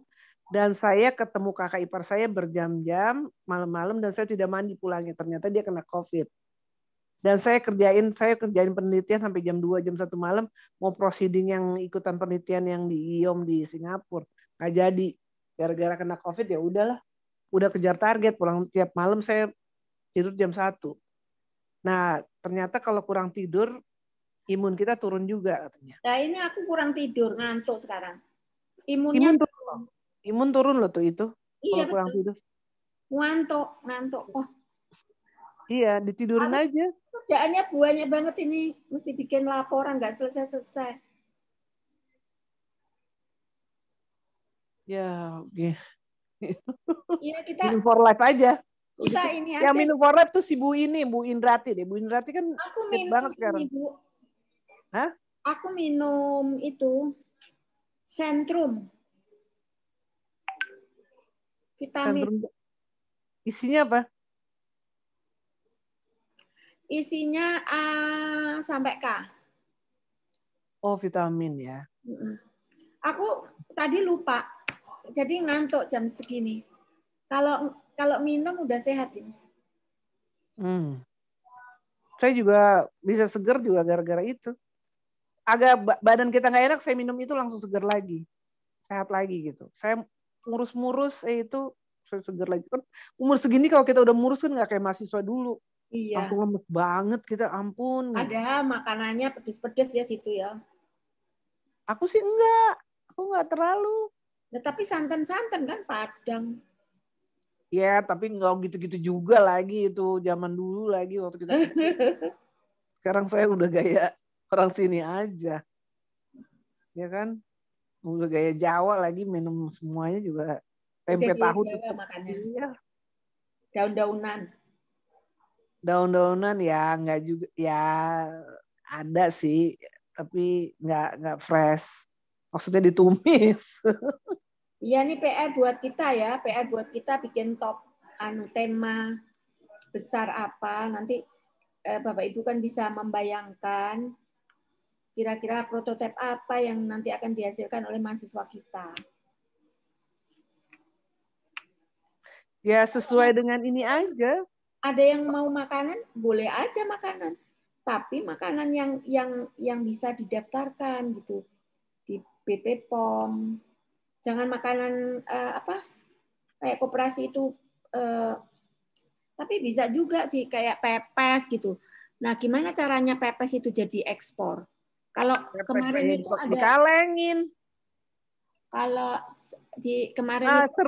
dan saya ketemu kakak ipar saya berjam-jam malam-malam dan saya tidak mandi pulangnya. Ternyata dia kena COVID. Dan saya kerjain penelitian sampai jam 2, jam 1 malam mau proceeding yang ikutan penelitian yang di IOM di Singapura. Nggak jadi. Gara-gara kena COVID ya udahlah. Udah kejar target, pulang tiap malam saya tidur jam 1. Nah, ternyata kalau kurang tidur imun kita turun juga katanya. Nah ini aku kurang tidur, ngantuk sekarang. Imun turun loh tuh itu. Iya, kalau kurang tidur. Ngantuk. Oh. Iya, ditidurin aja. Kerjaannya banyak banget ini, mesti bikin laporan nggak selesai. Ya, iya kita. Minum for life aja. Kita ini aja. Yang minum for life tuh si Bu Indrati deh. Bu Indrati kan aku fit banget sekarang. Bu. Hah? Aku minum itu Centrum. Vitamin. Centrum. Isinya apa? Isinya A sampai K. Oh, vitamin ya. Aku tadi lupa. Jadi ngantuk jam segini. Kalau minum udah sehat ini. Saya juga bisa seger juga gara-gara itu. Agak badan kita nggak enak, saya minum itu langsung seger lagi, sehat lagi gitu. Saya ngurus-ngurus itu seger lagi kan. Umur segini kalau kita udah murus kan nggak kayak mahasiswa dulu. Iya. Langsung lemes banget kita, ampun. Padahal makanannya pedes-pedes ya situ ya. Aku sih enggak. Aku enggak terlalu. Nah, tapi santan-santan kan Padang. Ya, tapi nggak gitu-gitu juga lagi itu zaman dulu lagi waktu kita. Sekarang saya udah gaya orang sini aja. Ya kan? Udah gaya Jawa lagi, minum semuanya juga tempe Udah tahu Jawa tetap. makannya. Iya. Daun-daunan. Daun-daunan ya nggak juga, ya ada sih, tapi nggak fresh. Maksudnya ditumis. Iya nih PR buat kita ya, PR buat kita bikin top tema besar apa, nanti Bapak Ibu kan bisa membayangkan kira-kira prototipe apa yang nanti akan dihasilkan oleh mahasiswa kita. Ya sesuai dengan ini aja. Ada yang mau makanan, boleh aja makanan. Tapi makanan yang bisa didaftarkan gitu di BP POM. Jangan makanan kayak koperasi itu, tapi bisa juga sih kayak pepes gitu. Nah, gimana caranya pepes itu jadi ekspor? Kalau kemarin itu ada dikalengin. Kalau kemarin itu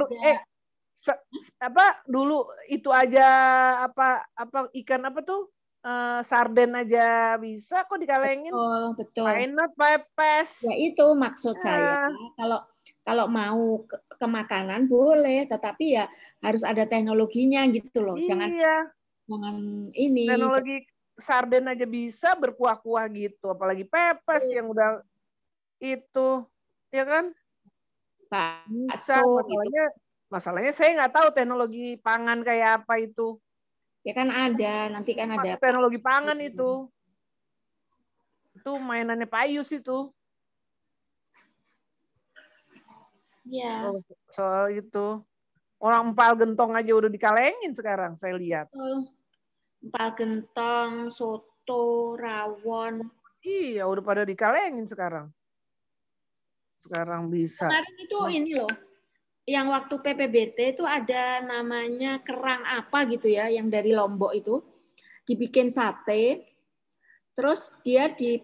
ada dulu itu aja apa ikan apa tuh sarden aja bisa kok dikalengin. Betul. Why not pepes? Ya itu maksud saya. Kalau mau ke makanan boleh, tetapi ya harus ada teknologinya gitu loh. Jangan ini. Teknologi sarden aja bisa berkuah-kuah gitu, apalagi pepes yang udah itu, ya kan? Bakso gitu. Masalahnya saya nggak tahu teknologi pangan kayak apa itu. Ya kan ada, nanti kan ada. Teknologi pangan itu mainannya Pak Yus itu. Iya. Soal itu. Orang empal gentong aja udah dikalengin sekarang, saya lihat. Empal gentong, soto, rawon. Iya, udah pada dikalengin sekarang. Sekarang bisa. Kemarin itu ini loh, yang waktu PPBT itu ada namanya kerang apa gitu ya, yang dari Lombok itu. Dibikin sate, terus dia di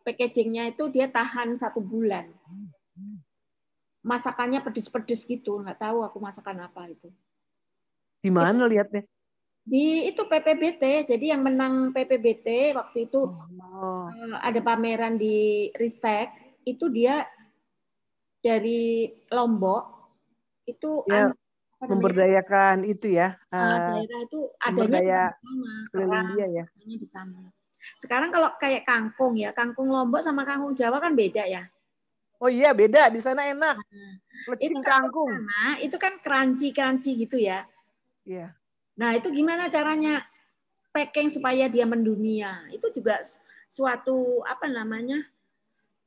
packagingnya itu dia tahan 1 bulan. Masakannya pedes-pedes gitu, nggak tahu aku masakan apa itu. Di mana lihatnya? Di itu PPBT, jadi yang menang PPBT waktu itu ada pameran di Ristek, itu dia dari Lombok, itu memberdayakan itu ya. Daerah itu adanya sekeliling dia ya. Di sana. Sekarang kalau kayak kangkung ya, kangkung Lombok sama kangkung Jawa kan beda ya. Oh iya beda, di sana enak. Itu kangkung. Itu kan crunchy gitu ya. Iya. Nah itu gimana caranya packing supaya dia mendunia? Itu juga suatu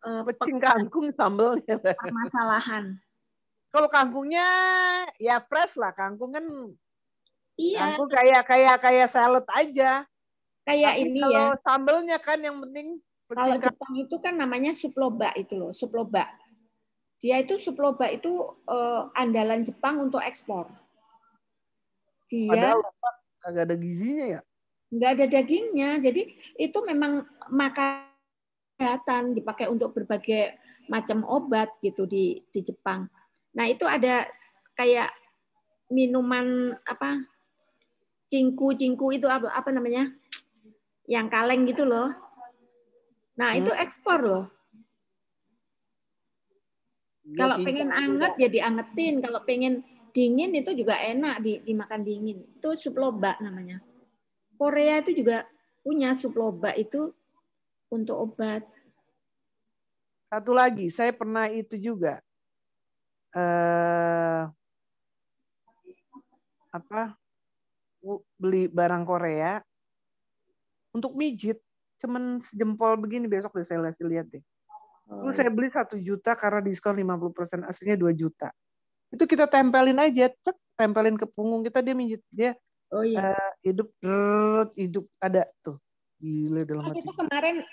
pecing kangkung sambelnya. Permasalahan. Kalau kangkungnya ya fresh lah, kangkung kan. Iya. Kangkung kayak salad aja. Kayak tapi ini kalau ya. Sambelnya kan yang penting. Kalau Jepang itu kan namanya suploba itu loh, suploba. Dia itu suploba itu andalan Jepang untuk ekspor. Padahal kagak ada gizinya ya. Nggak ada dagingnya, jadi itu memang makanan dipakai untuk berbagai macam obat gitu di Jepang. Nah itu ada kayak minuman cingku itu apa namanya, yang kaleng gitu loh. Nah itu ekspor loh. Kalau pengen anget ya diangetin, kalau pengen dingin itu juga enak dimakan dingin. Itu suploba namanya. Korea itu juga punya suploba itu untuk obat. Satu lagi, saya pernah itu juga beli barang Korea untuk mijit, cuman sejempol begini, besok deh saya lihat deh. Terus saya beli 1 juta karena diskon 50%, aslinya 2 juta. Itu kita tempelin aja, tempelin ke punggung kita, dia mijit, dia hidup ada tuh. Gila dalam hati. Itu kemarin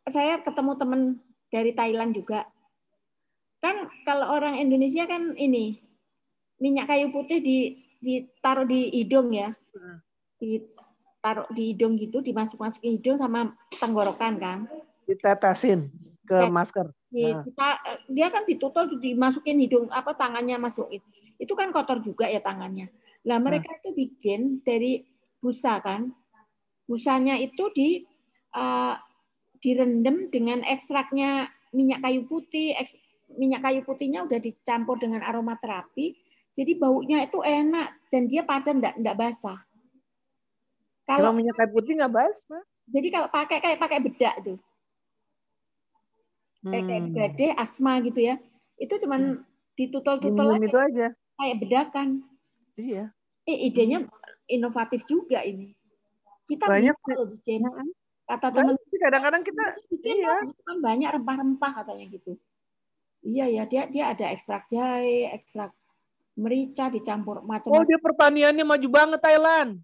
saya ketemu teman dari Thailand juga. kan kalau orang Indonesia kan ini minyak kayu putih ditaruh di hidung ya, ditaruh di hidung gitu, dimasukin hidung sama tenggorokan kan, Ditetesin ke masker. Dia kan ditutup, dimasukin hidung, apa tangannya masukin, itu kan kotor juga ya tangannya. Lah mereka itu bikin dari busa kan, busanya itu direndam dengan ekstraknya minyak kayu putih. Minyak kayu putihnya udah dicampur dengan aromaterapi, jadi baunya itu enak dan dia padan, enggak basah. Kalau minyak kayu putih nggak basah. Jadi kalau kayak pakai bedak tuh, kayak gade asma gitu ya, itu cuman ditutul-tutul itu aja, kayak bedakan. Iya. Idenya inovatif juga ini. Kita banyak bisa loh bikin. Kata teman, kadang-kadang kita bikin itu kan banyak rempah-rempah katanya gitu. Iya ya, dia ada ekstrak jahe, ekstrak merica dicampur macam-macam. Oh, dia pertaniannya maju banget Thailand.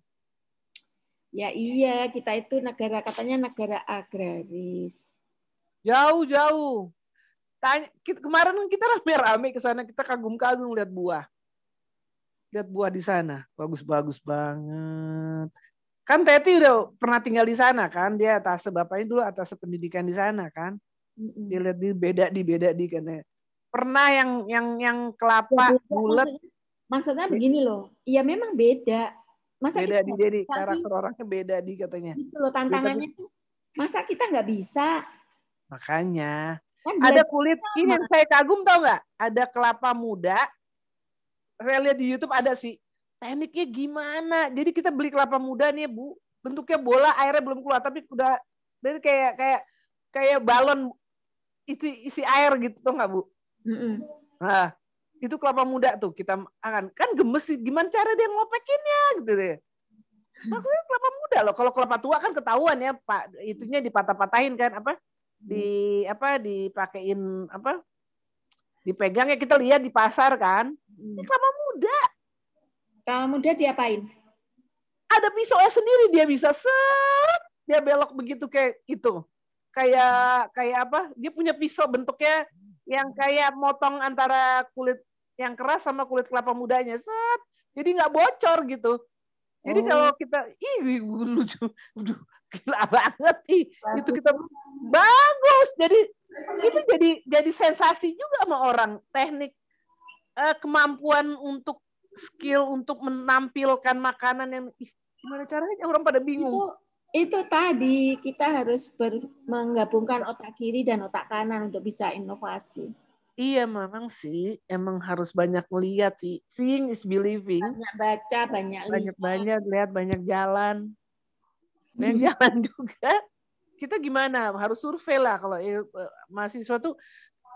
Ya iya, kita itu katanya negara agraris. Jauh-jauh. Kemarin kita rame-rame ke sana, kita kagum-kagum lihat buah. Lihat buah di sana, bagus-bagus banget. Kan Teti udah pernah tinggal di sana kan, dia atas bapaknya dulu atas pendidikan di sana kan. Dia lihat di beda kan. Pernah yang kelapa bulat. Maksudnya begini loh, ya memang beda. Masa beda kita di karakter orangnya beda di katanya. Itu loh tantangannya tuh. Masa kita nggak bisa? Makanya kan ada kulit ini yang saya kagum, tau nggak? Ada kelapa muda. Saya lihat di YouTube ada sih. Tekniknya gimana? Jadi kita beli kelapa muda nih Bu, bentuknya bola, airnya belum keluar tapi udah dari kayak balon isi air gitu, tau nggak Bu? Nah, itu kelapa muda tuh kita akan kan gemes sih, gimana cara dia ngopekinnya gitu deh. Maksudnya kelapa muda loh. Kalau kelapa tua kan ketahuan ya Pak, itunya dipatah-patahin kan dipakein dipegang ya, kita lihat di pasar kan. Ini kelapa muda. Kelapa muda diapain? Ada pisaunya sendiri, dia bisa dia belok begitu kayak itu. Kayak apa? Dia punya pisau bentuknya yang kayak motong antara kulit yang keras sama kulit kelapa mudanya. Jadi nggak bocor gitu. Jadi kalau kita lucu. Gila banget itu kita bagus. Jadi itu jadi sensasi juga sama orang. Teknik kemampuan untuk skill untuk menampilkan makanan yang gimana caranya orang pada bingung. Itu tadi kita harus menggabungkan otak kiri dan otak kanan untuk bisa inovasi. Iya memang sih, emang harus banyak melihat sih. Seeing is believing. Banyak baca, banyak lihat, banyak jalan. Banyak jalan juga. Kita gimana? Harus survei lah kalau mahasiswa tuh.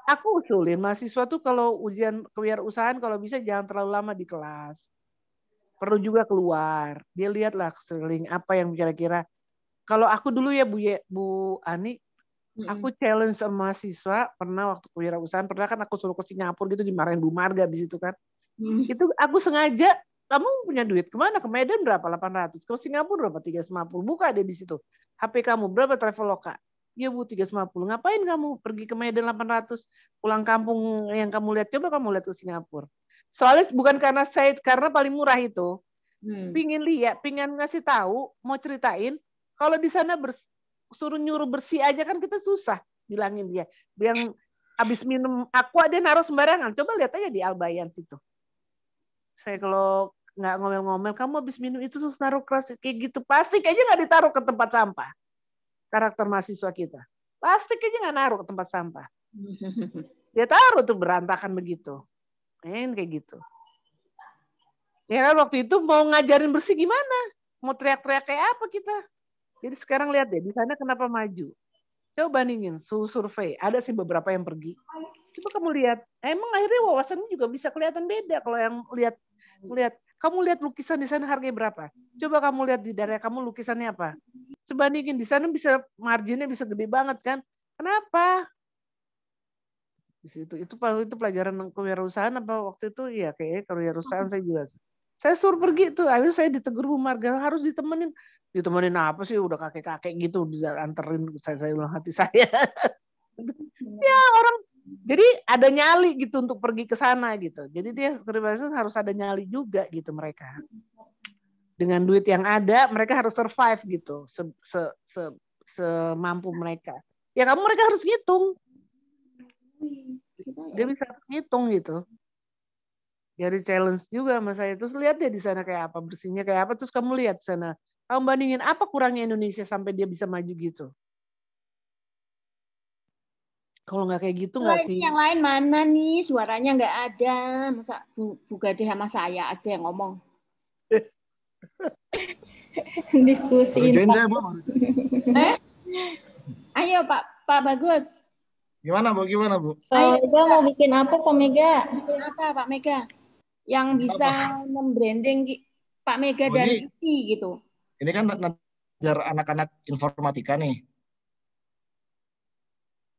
Aku usulin mahasiswa tuh kalau ujian kewirausahaan kalau bisa jangan terlalu lama di kelas. Perlu juga keluar. Dia lihatlah sekeliling apa yang kira-kira. Kalau aku dulu ya Bu Ani, aku challenge sama mahasiswa, pernah waktu kewirausahaan, pernah kan aku suruh ke Singapura gitu, dimarahin Bu Marga di situ kan. Itu aku sengaja, kamu punya duit kemana? Ke Medan berapa? 800. Ke Singapura berapa? 350. Buka deh di situ. HP kamu berapa Traveloka? Iya Bu, 350. Ngapain kamu pergi ke Medan 800? Pulang kampung yang kamu lihat, coba kamu lihat ke Singapura. Soalnya bukan karena paling murah itu. Pingin ngasih tahu, mau ceritain, kalau di sana suruh nyuruh bersih aja kan kita susah bilangin dia. Yang habis minum aqua dia naruh sembarangan. Coba lihat aja di Albayan situ. Saya kalau nggak ngomel-ngomel, kamu habis minum itu terus naruh keras kayak gitu. Plastik aja nggak ditaruh ke tempat sampah. Karakter mahasiswa kita. Plastik aja nggak naruh ke tempat sampah. Dia taruh tuh berantakan begitu. Kayak gitu. Ya kan waktu itu mau ngajarin bersih gimana? Mau teriak-teriak kayak apa kita? Jadi sekarang lihat deh, di sana kenapa maju. Coba bandingin, survei. Ada sih beberapa yang pergi. Coba kamu lihat. Emang akhirnya wawasannya juga bisa kelihatan beda. Kalau yang lihat, kamu lihat lukisan di sana harganya berapa? Coba kamu lihat di daerah kamu lukisannya apa? Sebandingin di sana bisa marginnya bisa gede banget kan? Kenapa? Di situ itu pelajaran kewirausahaan apa waktu itu ya kayak kewirausahaan saya juga. Saya suruh pergi tuh, akhirnya saya ditegur Bu Marga harus ditemenin. Ditemenin apa sih, udah kakek-kakek gitu, anterin saya ulang hati saya. Ya orang Jadi ada nyali gitu untuk pergi ke sana gitu. Jadi dia freelancer harus ada nyali juga gitu mereka. Dengan duit yang ada, mereka harus survive gitu, semampu mereka. Ya kamu mereka harus ngitung. Dia bisa ngitung gitu. Jadi challenge juga sama saya. Terus lihat deh di sana kayak apa, bersihnya kayak apa. Terus kamu lihat di sana, kamu bandingin apa kurangnya Indonesia sampai dia bisa maju gitu. Kalau nggak kayak gitu nggak sih? Yang lain mana nih? Suaranya nggak ada. Masa Bu Gade sama saya aja yang ngomong. Diskusi. Join saya, Bu. Ayo Pak Bagus. Gimana, Bu? Gimana, Bu? Pak Mega mau bikin apa, Pak Mega? Bikin apa Pak Mega? Yang bisa membranding Pak Mega dan IT gitu. Ini kan ngajar anak-anak informatika nih.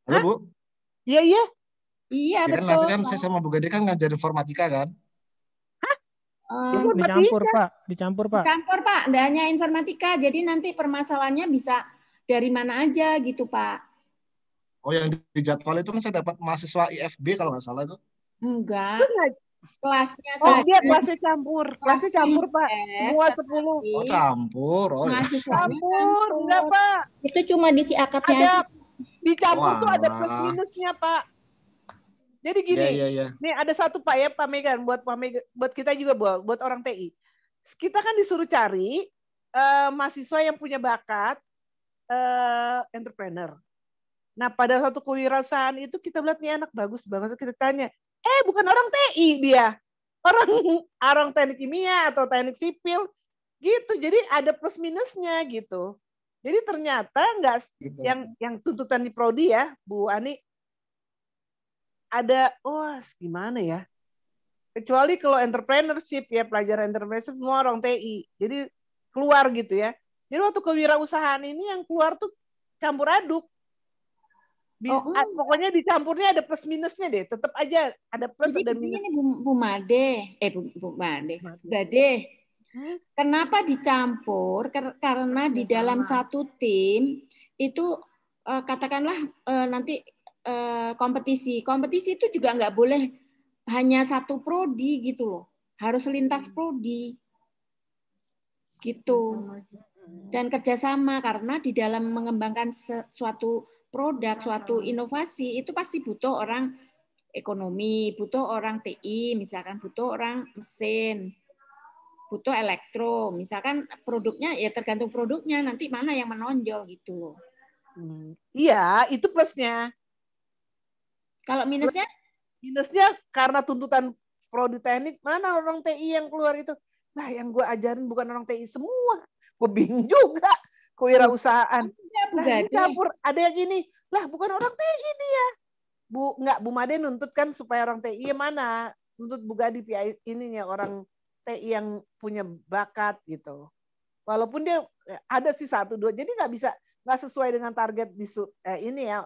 Halo, Bu? Iya, iya. Iya, Ya, betul. nanti kan saya sama Bu Gade kan ngajar informatika kan? Dicampur Pak, dicampur Pak. Dicampur Pak, nggak hanya informatika. Jadi nanti permasalahannya bisa dari mana aja gitu Pak. Oh, yang di jadwal itu kan saya dapat mahasiswa IFB kalau nggak salah itu. Enggak. Kelasnya Oh, saja. dia kelasnya campur. Kelasnya campur, Pak. Semua 10. Oh, campur. Oh, ya. Campur, enggak, Pak. Itu cuma diisi akadnya Ada aja. dicampur tuh ada Walah. plus minusnya, Pak. Jadi gini, Iya. nih ada satu Pak ya, Pak Megan, buat Pak Megan, buat kita juga buat orang TI. Kita kan disuruh cari mahasiswa yang punya bakat entrepreneur. Nah, pada suatu kewirausahaan itu kita lihat nih anak bagus banget, kita tanya, bukan orang TI dia. Orang teknik kimia atau teknik sipil gitu. Jadi ada plus minusnya gitu. Jadi ternyata enggak Gitu. yang tuntutan di prodi ya, Bu Ani, ada gimana ya? Kecuali kalau entrepreneurship ya, pelajaran entrepreneurship semua orang TI. Jadi keluar gitu ya. Jadi waktu kewirausahaan ini yang keluar tuh campur aduk. Pokoknya dicampurnya ada plus minusnya deh. Tetap aja ada plus Jadi dan minus. ini Bu Made, Bu Gade. Kenapa dicampur? Karena di dalam satu tim itu katakanlah nanti kompetisi. Kompetisi itu juga nggak boleh hanya satu prodi gitu loh. Harus lintas prodi. Gitu. Dan kerjasama karena di dalam mengembangkan suatu produk, suatu inovasi itu pasti butuh orang ekonomi, butuh orang TI, misalkan butuh orang mesin, butuh elektro, misalkan produknya ya tergantung produknya nanti mana yang menonjol gitu loh. Iya, itu plusnya. Kalau minusnya? Minusnya karena tuntutan prodi teknik, mana orang TI yang keluar itu? Nah, yang gue ajarin bukan orang TI semua. Gue bingung juga kewirausahaan. Nah, ini campur. Ada yang ini, lah bukan orang TI dia. Bu Made nuntut kan supaya orang TI mana? Nuntut Bu Gadi ininya orang TI yang punya bakat gitu. Walaupun dia ada sih 1, 2, jadi nggak sesuai dengan target ini ya,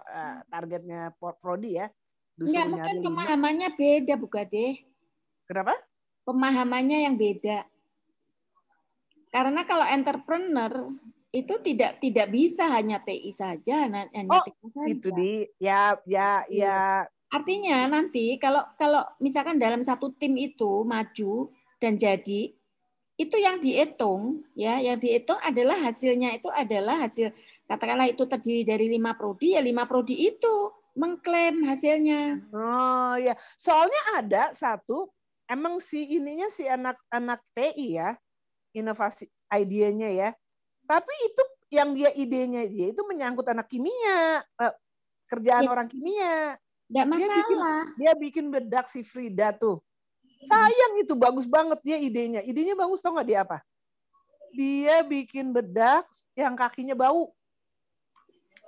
targetnya prodi ya. Enggak, mungkin pemahamannya beda Bu Gade. Kenapa? Pemahamannya yang beda. Karena kalau entrepreneur itu tidak bisa hanya TI saja, hanya TI saja. Itu ya. Artinya nanti kalau misalkan dalam satu tim itu maju dan jadi, itu yang dihitung ya, yang dihitung adalah hasilnya itu adalah hasil, katakanlah itu terdiri dari 5 prodi, ya 5 prodi itu mengklaim hasilnya. Oh ya, soalnya ada satu, emang si anak TI ya, inovasi idenya ya. Tapi itu yang idenya dia itu menyangkut anak kimia, kerjaan orang kimia. Enggak masalah. Dia bikin bedak si Frida tuh. Sayang itu bagus banget dia idenya. Idenya bagus, tau nggak dia apa? Dia bikin bedak yang kakinya bau.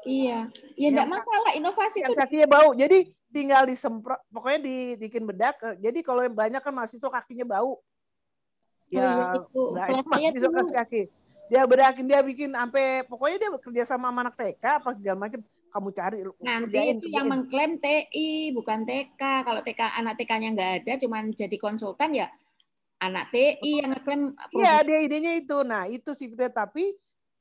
Iya, ya enggak masalah, inovasi yang itu kakinya bau. Jadi tinggal disemprot, pokoknya dibikin bedak. Jadi kalau yang banyak kan mahasiswa kakinya bau. Ya, nggak enak misalkan kaki. Dia bedakin, dia bikin sampai pokoknya dia bekerja sama anak TK apa segala macam. Kamu cari nanti itu yang mengklaim TI bukan TK. Kalau TK anak TK-nya nggak ada, cuman jadi konsultan ya anak TI yang ngeklaim. Iya, dia idenya itu. Nah, itu sih tapi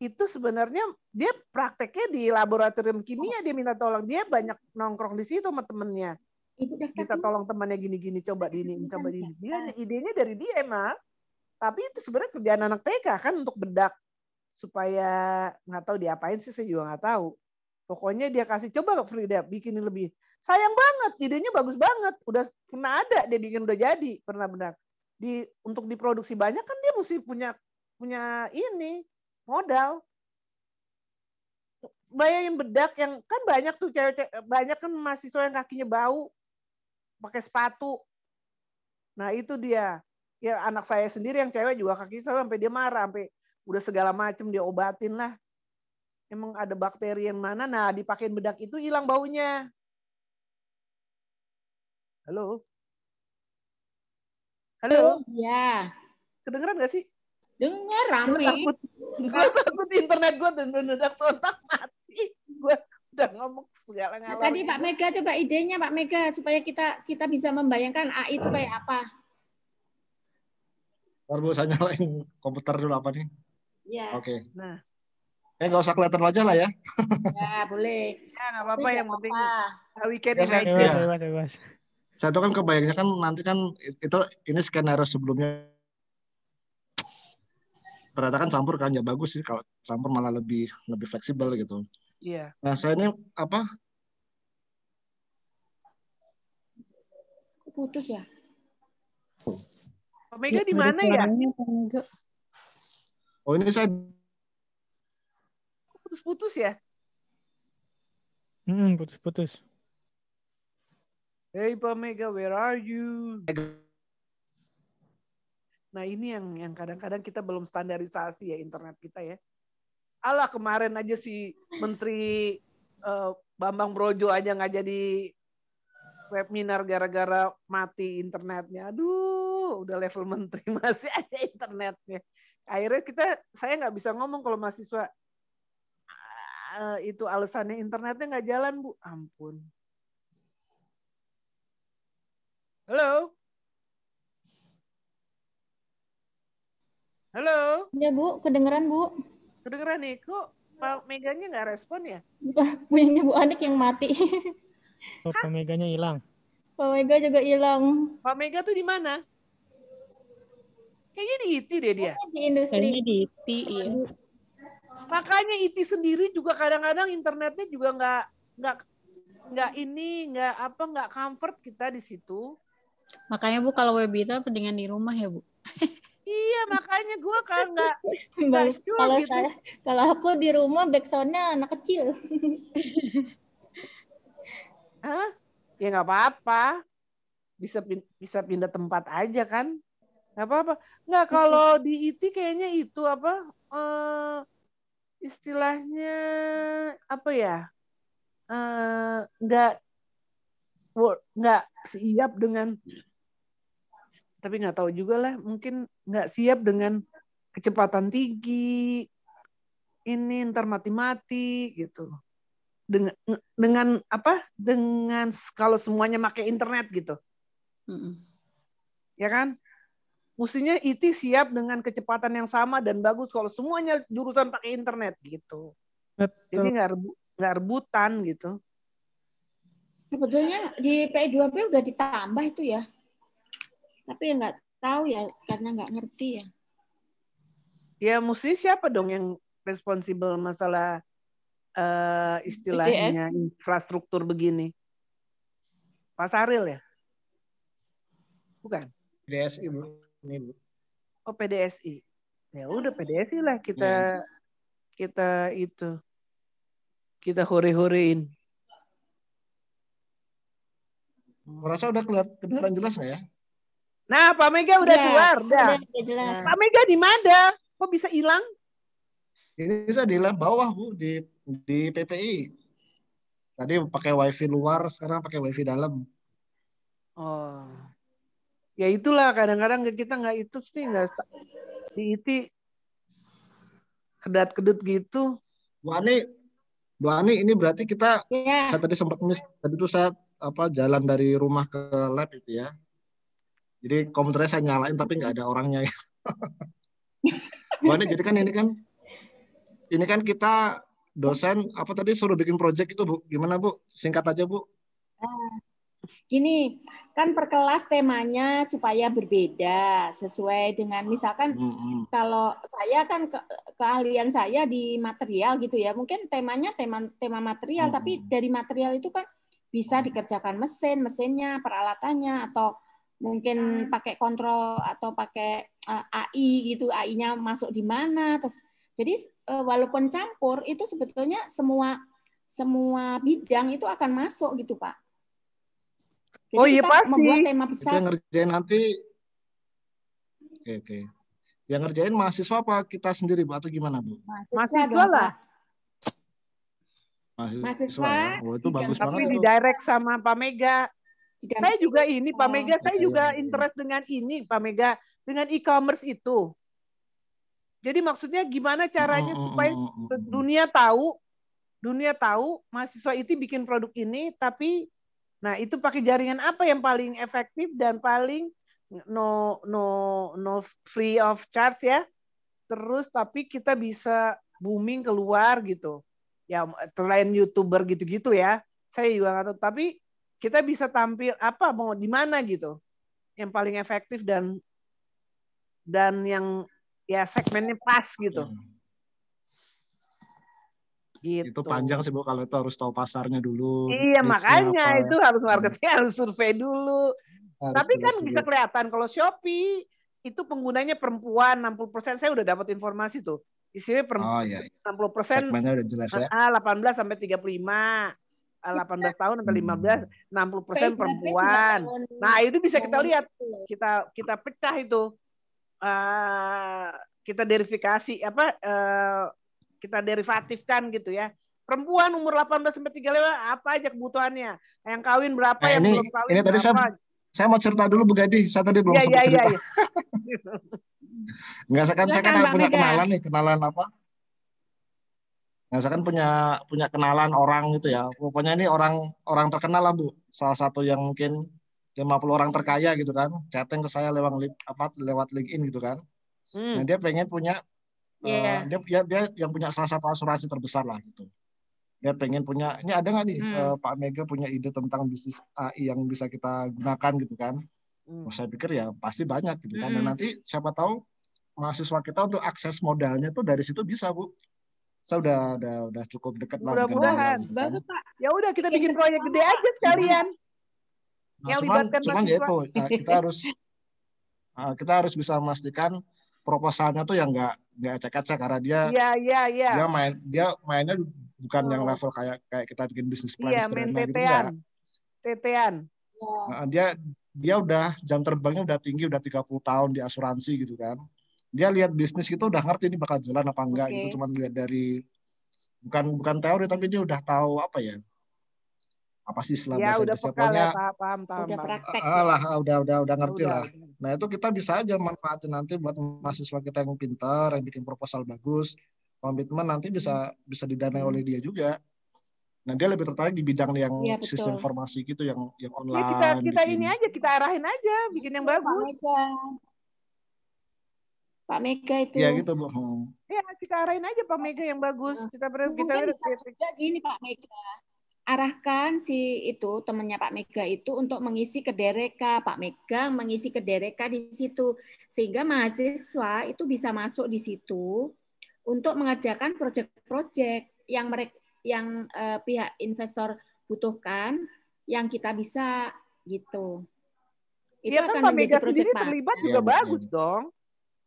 itu sebenarnya dia prakteknya di laboratorium kimia, dia minta tolong, dia banyak nongkrong di situ sama temennya. Ibu daftar Minta dulu. tolong temannya gini-gini, coba ini, Bisa coba ini. daftar. Dia idenya dari dia emang. Tapi itu sebenarnya kerjaan anak TK kan untuk bedak supaya nggak tahu diapain sih, saya juga nggak tahu. Pokoknya dia kasih coba Frida bikinin lebih. Sayang banget, idenya bagus banget. Udah pernah ada dia bikin udah jadi, pernah bedak. Untuk diproduksi banyak kan dia mesti punya ini modal. Bayangin bedak yang kan banyak tuh cewek banyak kan mahasiswa yang kakinya bau pakai sepatu. Nah itu dia. Ya anak saya sendiri yang cewek juga kaki saya sampai dia marah, sampai udah segala macam dia obatin lah. Emang ada bakteri yang mana? Nah dipakein bedak itu hilang baunya. Halo? Halo? Iya. Kedengeran gak sih? Dengar Gue rame. takut internet gue dan mendadak sontak mati. Gue udah ngomong segala Nah, ngalor. tadi Pak Mega coba idenya Pak Mega supaya kita bisa membayangkan AI itu kayak apa. Baru saya nyalain komputer dulu apa nih? Iya. Oke. Nah, Nggak usah kelihatan wajah lah ya. Ya, boleh. ya nggak apa-apa, yang penting we can Ya, saya- imagine. ya. Bebas. Saya tuh kan kebayangnya kan nanti kan itu ini skenario sebelumnya ternyata kan campur kan, ya bagus sih kalau campur malah lebih fleksibel gitu. Iya. Nah saya ini apa? Putus ya? Pak Mega di mana ya? Oh ini saya Putus-putus ya? Putus-putus. Hey Pak Mega, where are you? Nah ini yang kadang-kadang kita belum standarisasi ya internet kita ya. Alah kemarin aja si Menteri Bambang Brojo aja nggak jadi webinar gara-gara mati internetnya. Aduh, udah level menteri masih aja internetnya. Akhirnya saya nggak bisa ngomong kalau mahasiswa itu alasannya internetnya nggak jalan, Bu. Ampun. Halo? Halo? Ya Bu, kedengeran Bu. Kedengeran nih, kok Pak Meganya nggak respon ya? Punyanya Bu Anik yang mati. Oh, Pak Meganya hilang. Pak Mega juga hilang. Pak Mega tuh di mana? Kayaknya di IT deh dia. Di industri. Kayaknya di IT, iya. Makanya IT sendiri juga kadang-kadang internetnya juga nggak comfort kita di situ. Makanya Bu kalau webinar mendingan di rumah ya Bu. Iya, makanya gue kan nggak sure Kalau gitu. kalau aku di rumah backsound-nya anak kecil. Hah? Ya nggak apa-apa. Bisa pindah tempat aja kan? Nggak apa-apa. Nggak, kalau di IT kayaknya itu apa? Istilahnya apa ya? Nggak siap dengan, tapi nggak tahu juga lah, mungkin nggak siap dengan kecepatan tinggi ini, ntar mati-mati gitu, dengan kalau semuanya pakai internet gitu. Ya kan, mestinya IT siap dengan kecepatan yang sama dan bagus kalau semuanya jurusan pakai internet gitu. Betul. Jadi nggak rebutan gitu. Sebetulnya di P2P udah ditambah itu ya. Tapi nggak tahu ya karena nggak ngerti ya. Ya mesti siapa dong yang responsibel masalah istilahnya infrastruktur begini? Pak Saril ya? Bukan? PDSI Bu. Ini Bu. Oh PDSI. Ya udah PDSI lah kita hore-horein. Merasa udah kedengaran jelas nggak ya? Nah, Pak Mega udah keluar, dah. Udah jelas. Pak Mega di mana? Kok bisa hilang? Ini saya di lab bawah Bu, di PPI. Tadi pakai wifi luar, sekarang pakai wifi dalam. Oh, ya itulah kadang-kadang kita nggak itu sih, nggak di IT kedat-kedut gitu. Bu Ani, ini berarti kita, saya tadi sempat miss, tadi tuh saya jalan dari rumah ke lab itu ya. Jadi komputernya saya nyalain tapi nggak ada orangnya. Bu Ani, jadi kan ini kan ini kan kita dosen apa tadi suruh bikin project itu Bu, gimana Bu? Singkat aja Bu. Gini, kan per kelas temanya supaya berbeda sesuai dengan misalkan kalau saya kan keahlian saya di material gitu ya, mungkin temanya tema material, tapi dari material itu kan bisa dikerjakan mesinnya, peralatannya, atau mungkin pakai kontrol atau pakai AI gitu, AI-nya masuk di mana. Terus, jadi walaupun campur itu sebetulnya semua bidang itu akan masuk gitu Pak. Jadi kita pasti. membuat tema Itu besar. yang ngerjain nanti. Oke. Yang ngerjain mahasiswa apa kita sendiri Bu atau gimana Bu? Mahasiswa lah. Mahasiswa ya. Oh, itu bagus tapi banget di itu. direct sama Pak Mega. Saya juga ini Pak Mega, saya juga interest dengan ini Pak Mega, dengan e-commerce itu. Jadi maksudnya gimana caranya supaya dunia tahu mahasiswa itu bikin produk ini, tapi nah itu pakai jaringan apa yang paling efektif dan paling no free of charge ya. Terus tapi kita bisa booming keluar gitu. Ya selain YouTuber gitu-gitu ya. Saya juga nggak tahu, tapi kita bisa tampil apa mau di mana gitu. Yang paling efektif dan yang ya segmennya pas gitu. Gitu. Itu panjang sih Bu, kalau itu harus tahu pasarnya dulu. Iya makanya apa. itu harus marketing, harus survei dulu. Tapi kan bisa kelihatan kalau Shopee itu penggunanya perempuan 60%, saya udah dapat informasi tuh. Isinya perempuan 60%. Segmennya udah jelas ya. 18 sampai 35. 18 tahun sampai 15, 60% perempuan. Nah, itu bisa kita lihat. Kita pecah itu. Kita verifikasi kita derivatifkan gitu ya. Perempuan umur 18 sampai 35 apa aja kebutuhannya? Yang kawin berapa, yang belum kawin ini berapa? Tadi saya mau cerita dulu Bu Gadi. Saya tadi belum sempat cerita. Iya. Enggak, saya kan punya kenalan apa? Nah, saya kan punya kenalan orang gitu ya. Pokoknya ini orang terkenal lah Bu. Salah satu yang mungkin 50 orang terkaya gitu kan. Chatting ke saya lewat LinkedIn gitu kan. Nah, dia pengen punya dia yang punya salah satu asuransi terbesar lah gitu. Dia pengen punya, ini ada nggak nih Pak Mega punya ide tentang bisnis AI yang bisa kita gunakan gitu kan. Saya pikir ya pasti banyak gitu kan. Dan nanti siapa tahu mahasiswa kita untuk akses modalnya tuh dari situ bisa Bu. Saya udah cukup dekat lah. Mudah-mudahan. Bagus Pak. Ya udah kita bikin proyek gede aja sekalian. Nah, yang libatkan cuman ya itu kita harus bisa memastikan proposalnya tuh yang nggak ecek-ecek karena dia mainnya bukan yang level kayak kita bikin bisnis plan sederhana gitu enggak. Tetean. Nah, dia udah jam terbangnya udah tinggi, udah 30 tahun di asuransi gitu kan. Dia lihat bisnis itu udah ngerti ini bakal jalan apa enggak gitu, cuman lihat dari bukan teori tapi dia udah tahu apa ya. Apa sih istilah bahasa udah pekal ya, paham. Udah praktek. Udah ngerti lah. Nah, itu kita bisa aja manfaatin nanti buat mahasiswa kita yang pintar, yang bikin proposal bagus, komitmen nanti bisa didanai oleh dia juga. Nah, dia lebih tertarik di bidang yang sistem informasi gitu, yang online. Kita ini aja, kita arahin aja, bikin yang bagus. Pak Mega itu. Iya gitu Bu. Ya kita arahin aja Pak Mega yang bagus. Kita bisa gini Pak Mega. Arahkan si itu temannya Pak Mega itu untuk mengisi kedereka. Pak Mega mengisi kedereka di situ sehingga mahasiswa itu bisa masuk di situ untuk mengerjakan proyek-proyek yang pihak investor butuhkan, yang kita bisa gitu. Itu ya, akan kan menjadi proyek terlibat juga bagus dong.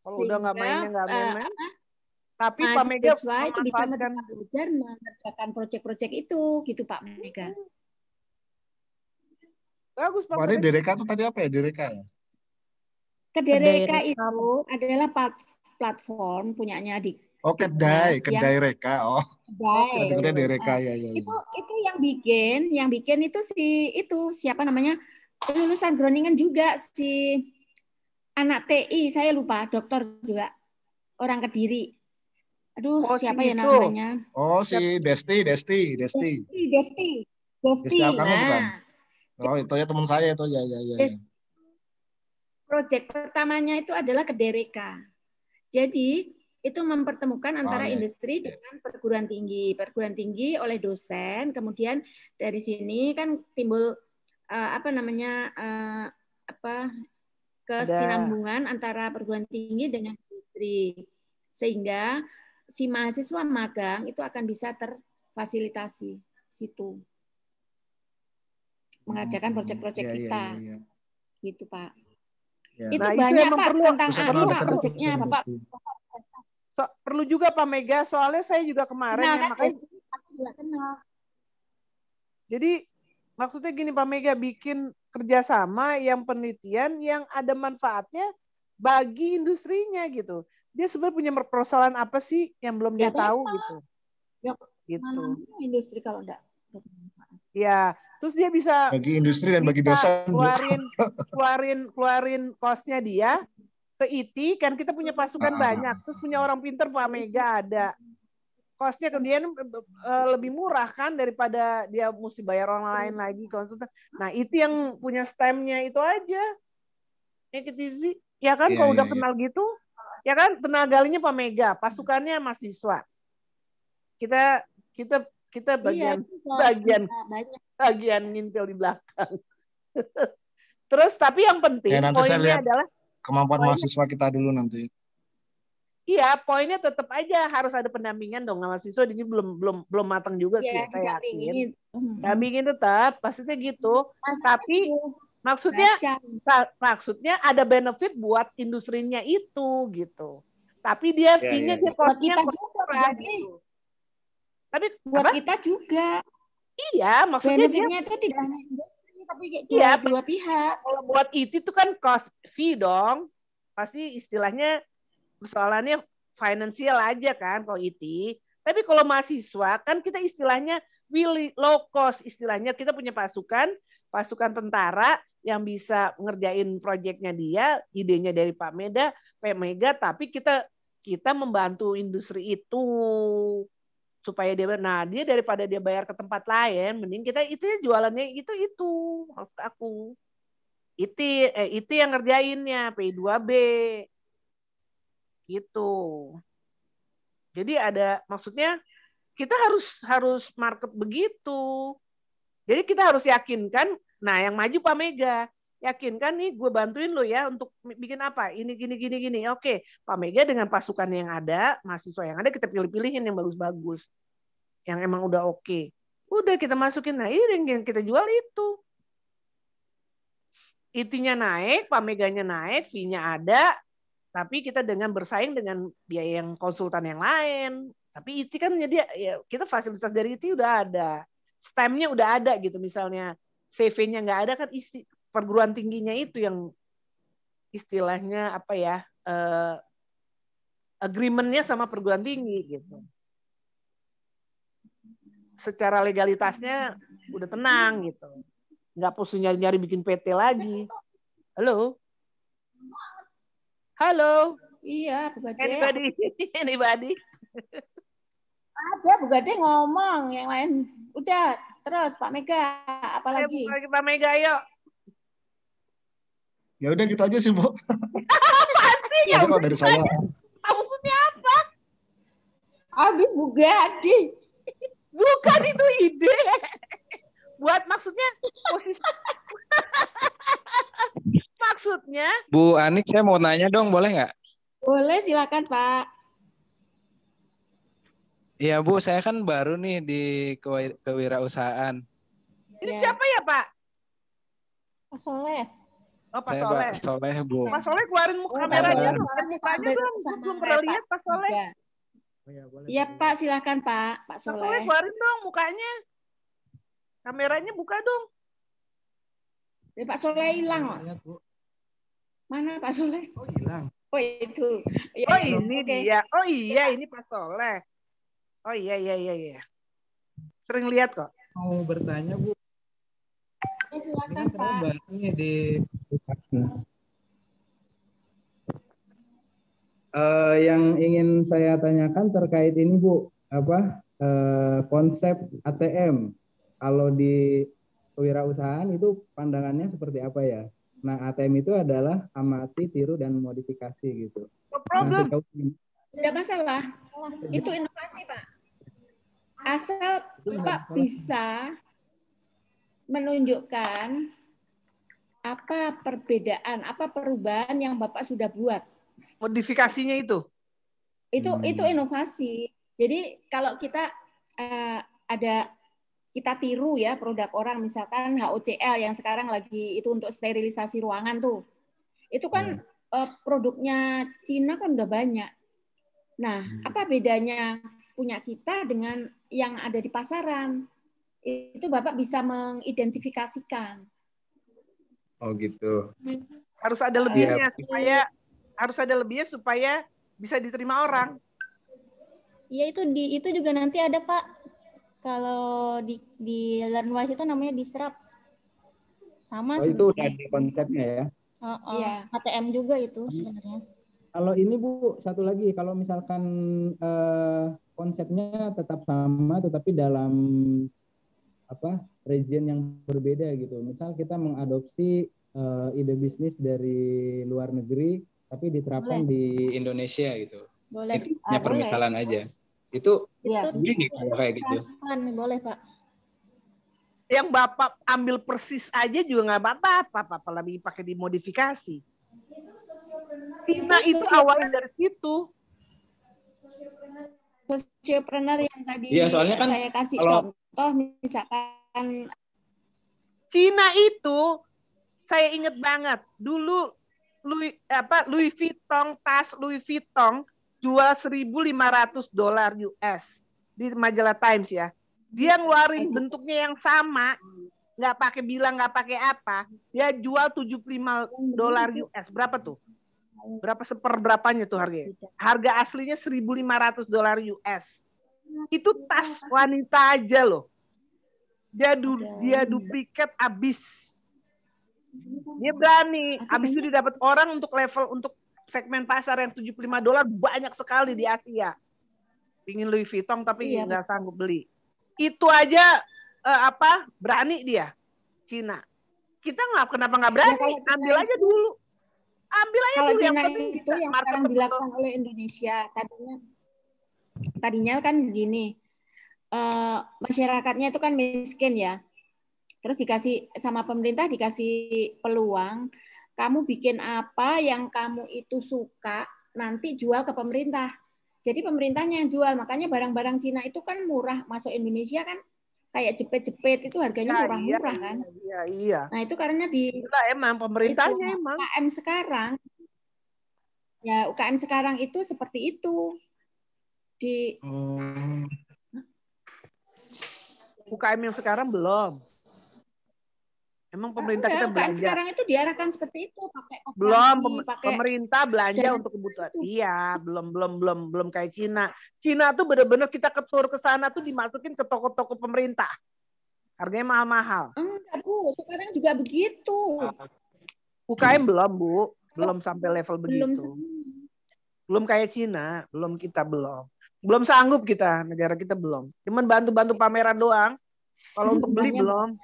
Kalau udah nggak main. Tapi Pak Mega itu bisa belajar mengerjakan proyek-proyek itu, gitu Pak Mega. Bagus Pak. Ini Dereka itu tadi apa ya? Dereka ya? Kedereka itu adalah platform punyanya di. Oh, kedai Reka. Oh. Kedai Dereka ya. Itu yang bikin itu siapa namanya? Lulusan Groningen juga si anak TI, saya lupa, dokter juga, orang Kediri. Aduh, siapa ya namanya? Oh, si Desti. Desti. Nah. Oh, itu ya teman saya itu ya. Proyek pertamanya itu adalah Kedereka. Jadi itu mempertemukan antara ya. industri dengan perguruan tinggi. Perguruan tinggi oleh dosen, kemudian dari sini kan timbul kesinambungan antara perguruan tinggi dengan industri, sehingga si mahasiswa magang itu akan bisa terfasilitasi situ, mengerjakan proyek-proyek kita, gitu Pak. Ya. Itu Nah, itu banyak emang Pak perlu. tentang Bisa AI pernah Pak dekat proyeknya dengan Bapak. industri. Perlu juga Pak Mega, soalnya saya juga kemarin Kenal ya kan? makanya. Aku juga kenal. Jadi maksudnya gini Pak Mega, bikin kerjasama yang penelitian yang ada manfaatnya bagi industrinya gitu. Dia sebenarnya punya persoalan apa sih yang belum dia tahu gitu. Ya, Gitu. mana industri kalau enggak. Ya, terus dia bisa Bagi industri dan bagi dosen, Bu. keluarin cost-nya dia ke IT, kan kita punya pasukan banyak, terus punya orang pinter Pak Mega ada. Cost-nya kemudian lebih murah kan daripada dia mesti bayar orang lain lagi konsultan. Nah, itu yang punya stem-nya itu aja. Ya kan, kalau udah kenal gitu, ya kan tenaga ahlinya Pak Mega, pasukannya mahasiswa. Kita bagian ngintil di belakang. Terus tapi yang penting nanti saya poinnya lihat adalah kemampuan mahasiswa kita dulu nanti. Iya, poinnya tetap aja harus ada pendampingan dong. Mahasiswa ini belum matang juga sih, Ya, saya yakin. didampingin. Dampingin tetap, maksudnya gitu. Tapi maksudnya ada benefit buat industrinya itu gitu. Tapi dia fee-nya dia cost-nya murah gitu. Tapi buat kita juga. Iya, maksudnya benefitnya itu tidak hanya industri, tapi dua pihak. Kalau buat IT itu kan cost fee dong. Pasti istilahnya persoalannya finansial aja kan kalau IT. Tapi kalau mahasiswa kan kita istilahnya low cost, istilahnya kita punya pasukan tentara yang bisa ngerjain proyeknya dia, idenya dari Pak Mega, tapi kita membantu industri itu supaya dia daripada dia bayar ke tempat lain, mending kita itu jualannya itu maksud aku. Itu yang ngerjainnya P2B. Gitu. Jadi maksudnya kita harus market begitu. Jadi kita harus yakinkan, nah yang maju Pak Mega, yakinkan nih gue bantuin lo ya untuk bikin apa? Ini gini. Oke, Pak Mega dengan pasukan yang ada, mahasiswa yang ada kita pilih-pilihin yang bagus-bagus. Yang emang udah oke. Udah kita masukin, nah ini yang kita jual itu. IT-nya naik, Pak Meganya naik, fee-nya ada, tapi kita dengan bersaing dengan biaya yang konsultan yang lain. Tapi IT kan dia ya kita fasilitas dari IT udah ada. STEM-nya udah ada gitu, misalnya CV-nya nggak ada kan perguruan tingginya itu yang istilahnya apa ya, agreement-nya sama perguruan tinggi gitu. Secara legalitasnya udah tenang gitu. Nggak pusing nyari-nyari bikin PT lagi. Halo? Iya, Bu Gade. Anybody? Ada Bu Gade ngomong, yang lain udah. Terus Pak Mega, apalagi? Pak Mega, ayo. Ya udah gitu aja sih, Bu. Pasti ya. Kalau dari saya. Maksudnya apa? Habis Bu Gade. Bukan itu ide. Buat maksudnya posisi. Maksudnya. Bu Anik, saya mau nanya dong, boleh nggak? Boleh, silakan Pak. Iya Bu, saya kan baru nih di kewirausahaan. Ini siapa ya Pak? Pak Soleh. Oh Pak Saya Soleh. Pak Soleh Bu. Pak Soleh keluarin kameranya dong. Mukanya dong, belum pernah lihat Pak Soleh. Iya Pak, silakan Pak. Pak Soleh keluarin dong mukanya. Kameranya buka dong. Pak Soleh hilang. Mana Pak Soleh? Oh hilang. Oh itu. Ya, oh ini dia. Oh iya ini Pak Soleh. Oh iya. Sering lihat kok. Mau bertanya Bu. Ya, silakan Pak. Ini di yang ingin saya tanyakan terkait ini Bu, konsep ATM. Kalau di kewirausahaan itu pandangannya seperti apa ya? Nah, ATM itu adalah amati, tiru, dan modifikasi gitu. No problem. Tidak masalah. Itu inovasi, Pak. Asal Bapak bisa menunjukkan apa perbedaan, apa perubahan yang Bapak sudah buat. Modifikasinya itu. Itu inovasi. Jadi kalau kita kita tiru ya produk orang, misalkan HOCL yang sekarang lagi itu untuk sterilisasi ruangan tuh. Itu kan produknya Cina kan udah banyak. Nah, apa bedanya punya kita dengan yang ada di pasaran? Itu Bapak bisa mengidentifikasikan. Oh gitu. Harus ada lebihnya supaya bisa diterima orang. Iya, itu juga nanti ada, Pak. Kalau di LearnWise itu namanya diserap. Sama Oh, itu udah di konsepnya ya. Iya, HTM juga itu sebenarnya. Kalau ini Bu, satu lagi, kalau misalkan konsepnya tetap sama tetapi dalam region yang berbeda gitu. Misal kita mengadopsi ide bisnis dari luar negeri tapi diterapkan di Indonesia gitu. Boleh. Itu hanya permisalan aja. Itu gini kalau kayak gitu. Boleh, Pak. Yang Bapak ambil persis aja juga nggak apa-apa, apalagi pakai dimodifikasi. Cina itu awalnya dari situ. Sociopreneur yang tadi soalnya kan saya kasih contoh, misalkan Cina itu saya ingat banget dulu Louis Vuitton, tas Louis Vuitton jual $1.500 US di majalah Times ya. Dia ngeluarin bentuknya yang sama, nggak pakai bilang, nggak pakai apa, dia jual $75 US. Berapa tuh? Berapa seperberapanya tuh harganya? Harga aslinya $1.500 US. Itu tas wanita aja loh. Dia duplikat abis. Dia berani. Abis itu dia dapat orang untuk level untuk segmen pasar yang $75 banyak sekali di Asia. Pingin Louis Vuitton tapi nggak sanggup beli. Itu aja berani dia Cina. Kita kenapa nggak berani? Ambil aja dulu. Kalau Cina itu yang sekarang dilakukan oleh Indonesia, tadinya kan begini, masyarakatnya itu kan miskin ya, terus dikasih sama pemerintah, dikasih peluang, kamu bikin apa yang kamu itu suka, nanti jual ke pemerintah. Jadi pemerintahnya yang jual, makanya barang-barang Cina itu kan murah, masuk Indonesia kan kayak jepit-jepit itu harganya murah-murah kan. Iya. Nah itu karena emang pemerintahnya emang. UKM sekarang, ya UKM sekarang itu seperti itu. UKM yang sekarang belum. Emang pemerintah kita belanja. Sekarang itu diarahkan seperti itu, pakai koperasi, belum pemerintah belanja untuk kebutuhan. Iya, belum kayak Cina. Cina tuh benar-benar kita ketur ke sana tuh dimasukin ke toko-toko pemerintah. Harganya mahal-mahal. Enggak, Bu, sekarang juga begitu. UKM belum, Bu. Belum sampai level begitu. Belum kayak Cina, belum sanggup kita, negara kita belum. Cuman bantu-bantu pameran doang. Kalau untuk beli belum.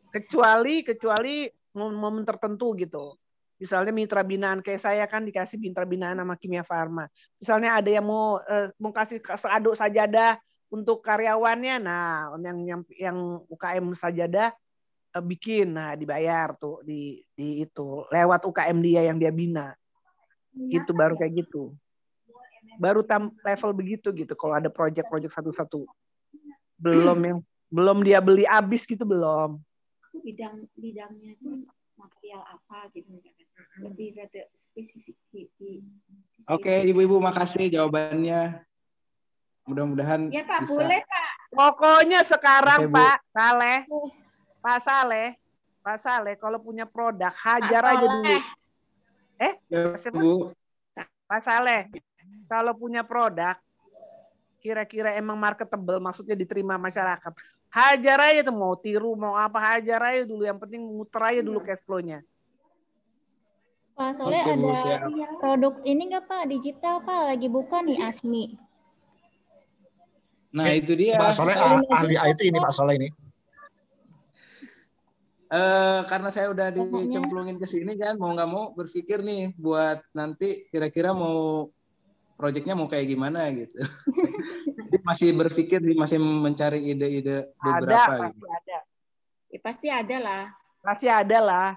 Kecuali momen tertentu gitu. Misalnya mitra binaan kayak saya kan dikasih mitra binaan sama Kimia Farma. Misalnya ada yang mau kasih seaduk sajadah untuk karyawannya, nah yang UKM sajadah bikin, nah dibayar tuh di itu lewat UKM dia yang dia bina. Gitu baru kayak gitu. Baru level begitu gitu kalau ada proyek-proyek satu-satu. Belum dia beli habis gitu belum. Bidangnya itu material apa gitu misalkan. Lebih rada spesifik. Oke, Ibu-ibu makasih jawabannya. Mudah-mudahan ya Pak, bisa. Boleh Pak. Pokoknya sekarang Pak Saleh kalau punya produk hajar aja dulu. Bu. Pak Saleh, kalau punya produk kira-kira emang marketable, maksudnya diterima masyarakat, hajar aja tuh, mau tiru mau apa, hajar aja dulu, yang penting muter aja dulu cash flow-nya. Pak Soleh, ada produk ini nggak Pak, digital Pak, lagi buka nih Asmi. Nah itu dia. Pak Soleh ahli IT ini Pak Soleh ini. Karena saya udah dicemplungin ke sini kan, mau nggak mau berpikir nih buat nanti kira-kira mau proyeknya mau kayak gimana gitu. Jadi masih berpikir, masih mencari ide-ide beberapa gitu. Pasti ada. Ya, pasti ada lah. Pasti ada lah.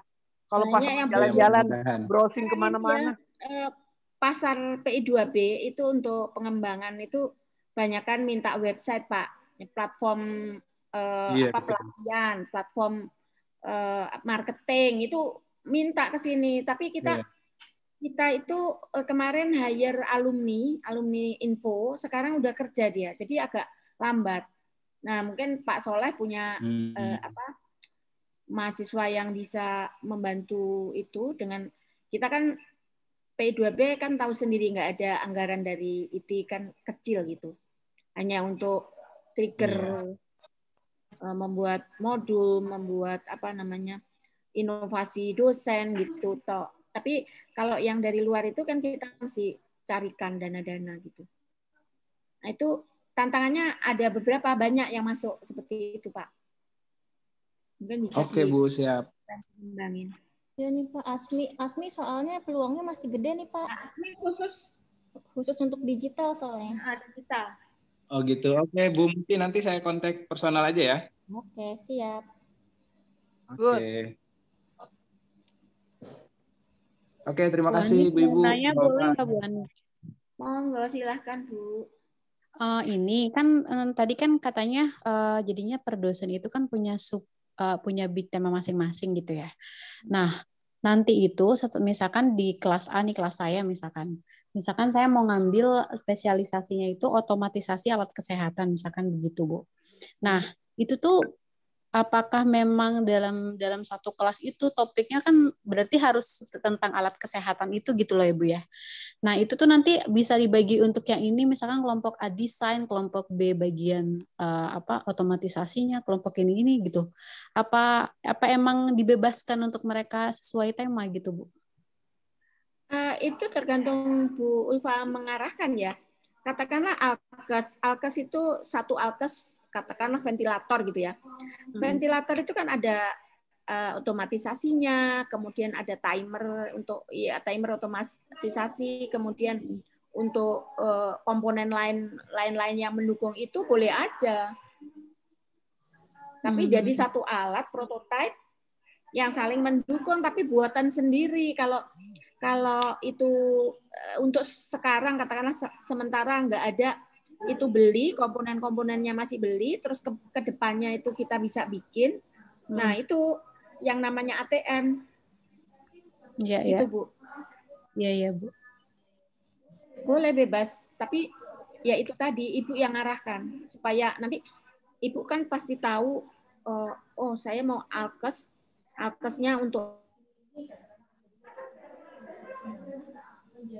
Kalau pas Banyak yang jalan-jalan mudah-mudahan. browsing Makanya kemana-mana. Pasar PI2B itu untuk pengembangan itu banyak kan minta website, Pak. Platform Iya, apa pelatihan, platform marketing itu minta ke sini. Tapi kita itu kemarin hire alumni info, sekarang udah kerja dia. Jadi agak lambat. Nah, mungkin Pak Soleh punya mahasiswa yang bisa membantu itu dengan kita kan P2B kan tahu sendiri nggak ada anggaran dari IT kan kecil gitu. Hanya untuk trigger membuat modul, membuat inovasi dosen gitu toh. Tapi kalau yang dari luar itu kan kita mesti carikan dana-dana gitu. Nah, itu tantangannya ada beberapa banyak yang masuk seperti itu, Pak. Mungkin bisa Oke, Bu, siap. Kembangin. Ya nih Pak, Asmi soalnya peluangnya masih gede nih Pak. Asmi khusus untuk digital soalnya. Digital. Oh gitu. Oke, Bu, mungkin nanti saya kontak personal aja ya. Oke, siap. Oke. Oke, terima kasih Ibu-ibu. Nanya boleh nggak Bu Ani? Monggo, silahkan Bu. Ini kan tadi kan katanya jadinya per dosen itu kan punya punya big tema masing-masing gitu ya. Nah, nanti itu misalkan di kelas A nih, kelas saya misalkan saya mau ngambil spesialisasinya itu otomatisasi alat kesehatan misalkan begitu, Bu. Nah, itu tuh apakah memang dalam satu kelas itu topiknya kan berarti harus tentang alat kesehatan itu gitu loh ya Bu ya. Nah itu tuh nanti bisa dibagi untuk yang ini misalkan kelompok A desain, kelompok B bagian otomatisasinya, kelompok ini gitu. Apa emang dibebaskan untuk mereka sesuai tema gitu Bu? Itu tergantung Bu Ulfa mengarahkan ya. Katakanlah alkes itu satu alkes, katakanlah ventilator gitu ya. Ventilator itu kan ada otomatisasinya, kemudian ada timer untuk timer otomatisasi, kemudian untuk komponen lain yang mendukung itu boleh aja. Tapi jadi satu alat prototipe yang saling mendukung tapi buatan sendiri. Kalau itu untuk sekarang katakanlah sementara nggak ada itu beli, komponen-komponennya masih beli, terus ke depannya itu kita bisa bikin. Nah, itu yang namanya ATM. Iya, itu ya. Bu. Iya, Bu. Boleh bebas, tapi ya itu tadi Ibu yang arahkan supaya nanti Ibu kan pasti tahu saya mau alkesnya untuk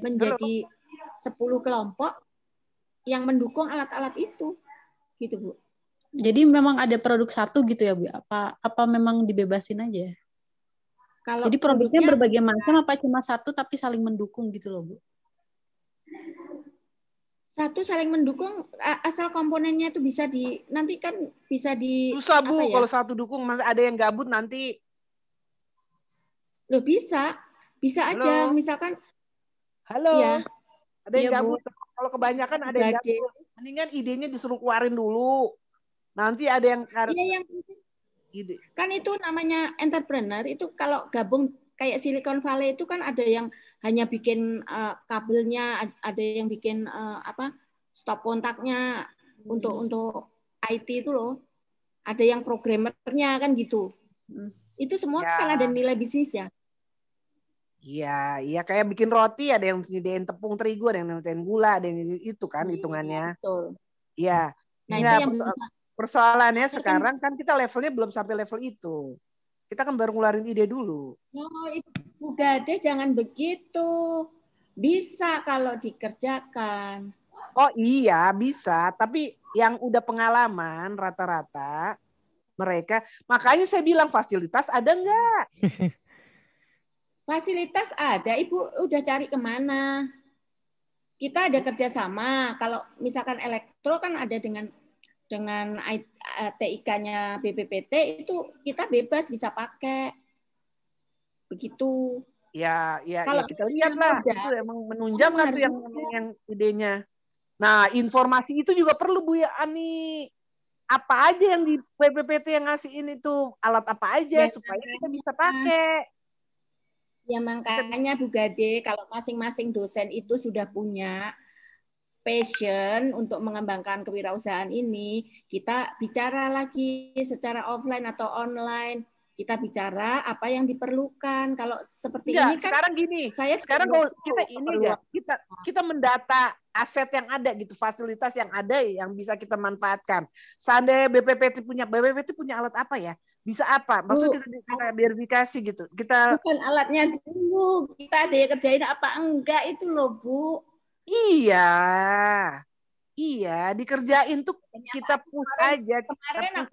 menjadi 10 kelompok yang mendukung alat-alat itu, gitu Bu. Jadi memang ada produk satu gitu ya Bu? Apa memang dibebasin aja? Kalau jadi produknya berbagai macam apa cuma satu tapi saling mendukung gitu loh Bu? Satu saling mendukung asal komponennya itu bisa nanti kan bisa susah Bu kalau satu dukung ada yang gabut nanti. Loh bisa aja misalkan. Halo. Ya. Ada yang gabut. Kalau kebanyakan ada yang gabut. Mendingan idenya disuruh keluarin dulu. Nanti ada yang yang ide. Kan itu namanya entrepreneur itu kalau gabung kayak Silicon Valley itu kan ada yang hanya bikin kabelnya, ada yang bikin stop kontaknya untuk IT itu loh. Ada yang programmernya kan gitu. Itu semua kan ada nilai bisnis ya. Iya kayak bikin roti ada yang nyediain tepung terigu, ada yang nyediain gula, ada yang itu kan hitungannya. Betul. Iya. Nah, itu yang persoalannya sekarang kan kita levelnya belum sampai level itu. Kita kan baru ngeluarin ide dulu. Oh, Ibu Gadeh jangan begitu. Bisa kalau dikerjakan. Oh iya bisa, tapi yang udah pengalaman rata-rata mereka, makanya saya bilang fasilitas ada nggak? Fasilitas ada, Ibu udah cari kemana? Kita ada kerjasama. Kalau misalkan elektro kan ada dengan TIK-nya BPPT itu kita bebas bisa pakai. Begitu. Ya Kalau kita lihat lah muda, itu emang menunjang kan tuh harus yang idenya. Nah, informasi itu juga perlu Bu ya Ani. Apa aja yang di PPPT yang ngasihin itu, alat apa aja ya, supaya kita bisa pakai. ya makanya Bu Gade, kalau masing-masing dosen itu sudah punya passion untuk mengembangkan kewirausahaan ini, kita bicara lagi secara offline atau online. Kita bicara apa yang diperlukan. Kalau seperti Enggak, ini kan sekarang gini. Sekarang kalau kita ini enggak, kita mendata aset yang ada gitu, fasilitas yang ada yang bisa kita manfaatkan. Seandainya BPPT punya alat apa ya? Bisa apa? Maksudnya kita verifikasi gitu. Kita bukan alatnya dulu, kita ada yang kerjain apa enggak itu loh, Bu. Iya. Iya, dikerjain tuh kita push aja. Kemarin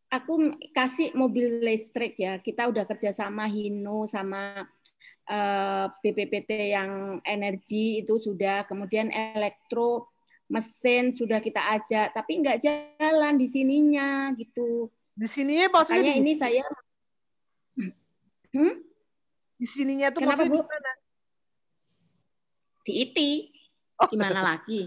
aku kasih mobil listrik ya. Kita udah kerja sama Hino sama BPPT yang energi itu sudah, kemudian elektro mesin sudah kita ajak, tapi nggak jalan di sininya gitu. Di sininya maksudnya makanya ini saya di sininya tuh kenapa, maksudnya Bu? di mana? Di IT. Gimana lagi?